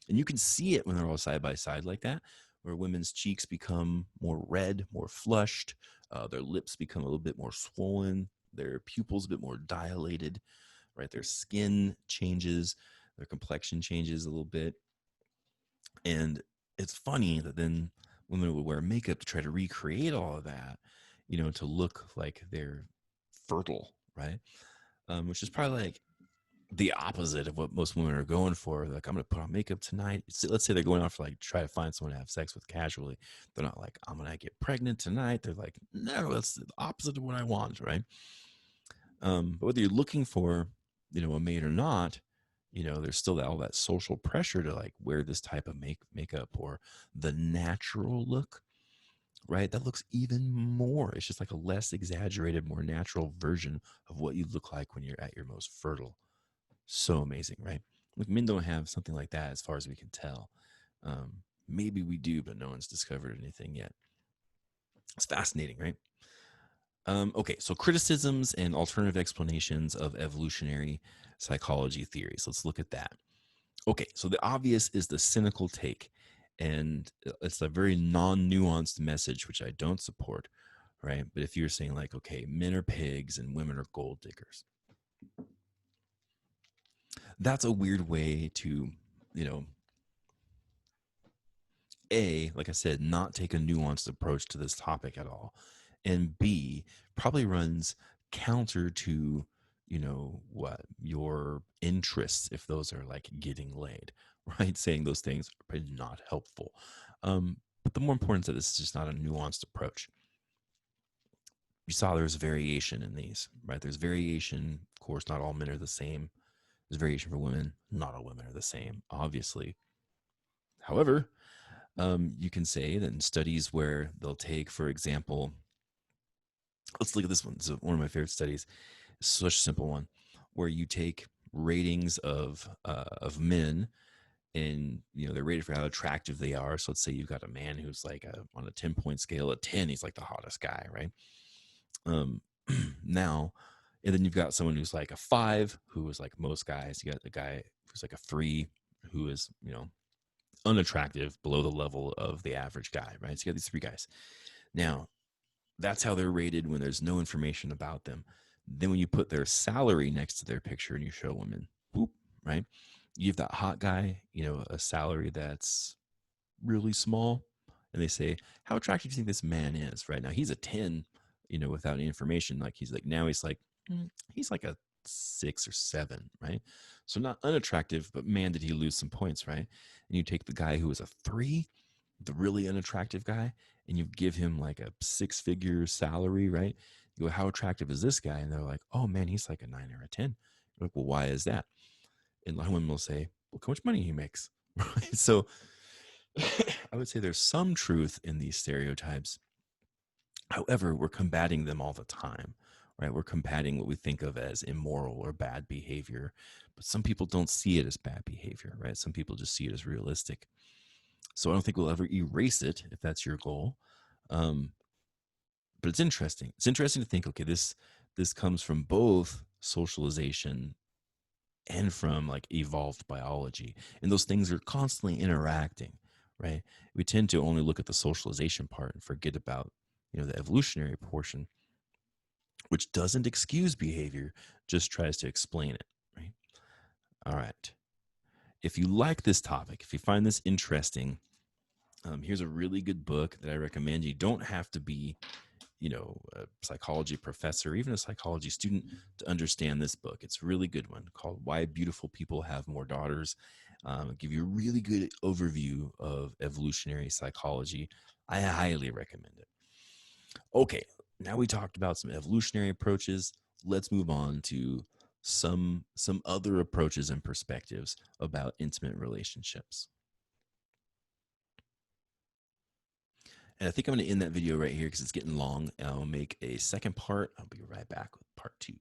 And you can see it when they're all side by side like that, where women's cheeks become more red, more flushed, their lips become a little bit more swollen, their pupils a bit more dilated, right? Their skin changes, their complexion changes a little bit. And it's funny that then women would wear makeup to try to recreate all of that, to look like they're fertile, right? Which is probably like the opposite of what most women are going for. Like, I'm going to put on makeup tonight. Let's say they're going out for like try to find someone to have sex with casually. They're not like, I'm going to get pregnant tonight. They're like, no, that's the opposite of what I want, right? But whether you're looking for, a mate or not, there's still all that social pressure to like wear this type of makeup or the natural look, right? That looks even more. It's just like a less exaggerated, more natural version of what you look like when you're at your most fertile. So amazing, right? Like men don't have something like that as far as we can tell. Maybe we do, but no one's discovered anything yet. It's fascinating, right? Okay, so criticisms and alternative explanations of evolutionary psychology theories. Let's look at that. Okay, so the obvious is the cynical take, and it's a very non-nuanced message, which I don't support, right? But if you're saying like, okay, men are pigs and women are gold diggers, that's a weird way to, you know, A, like I said, not take a nuanced approach to this topic at all. And B, probably runs counter to, what your interests, if those are like getting laid, right? Saying those things are probably not helpful. But the more important is that this is just not a nuanced approach. You saw there's variation in these, right? There's variation. Of course, not all men are the same. There's variation for women. Not all women are the same, obviously. However, you can say that in studies where they'll take, for example, let's look at this one. It's one of my favorite studies. It's such a simple one, where you take ratings of men, and they're rated for how attractive they are. So let's say you've got a man who's like on a 10-point scale, a 10, he's like the hottest guy, right? Um, now, and then you've got someone who's like a 5, who is like most guys. You got the guy who's like a 3, who is unattractive, below the level of the average guy, right? So you got these three guys. Now, that's how they're rated when there's no information about them. Then when you put their salary next to their picture and you show women, whoop, right? You give that hot guy, a salary that's really small, and they say, "How attractive do you think this man is?" Right now, he's a 10, without any information. Like now he's like he's like a 6 or 7, right? So not unattractive, but man, did he lose some points, right? And you take the guy who was a 3, the really unattractive guy, and you give him like a 6-figure salary, right? You go, "How attractive is this guy?" And they're like, "Oh man, he's like a 9 or a 10." You're like, "Well, why is that?" And a lot of women will say, "Look how much money he makes." Right? So I would say there's some truth in these stereotypes. However, we're combating them all the time, right? We're combating what we think of as immoral or bad behavior, but some people don't see it as bad behavior, right? Some people just see it as realistic. So I don't think we'll ever erase it if that's your goal. Um, but it's interesting. It's interesting to think, okay, this comes from both socialization and from like evolved biology, and those things are constantly interacting, right? We tend to only look at the socialization part and forget about the evolutionary portion, which doesn't excuse behavior, just tries to explain it, right? All right, if you like this topic, if you find this interesting, here's a really good book that I recommend. You don't have to be a psychology professor, even a psychology student, to understand this book. It's a really good one called Why Beautiful People Have More Daughters. It'll give you a really good overview of evolutionary psychology. I highly recommend it. Okay, now we talked about some evolutionary approaches. Let's move on to some other approaches and perspectives about intimate relationships. And I think I'm going to end that video right here because it's getting long, and I'll make a second part. I'll be right back with part 2.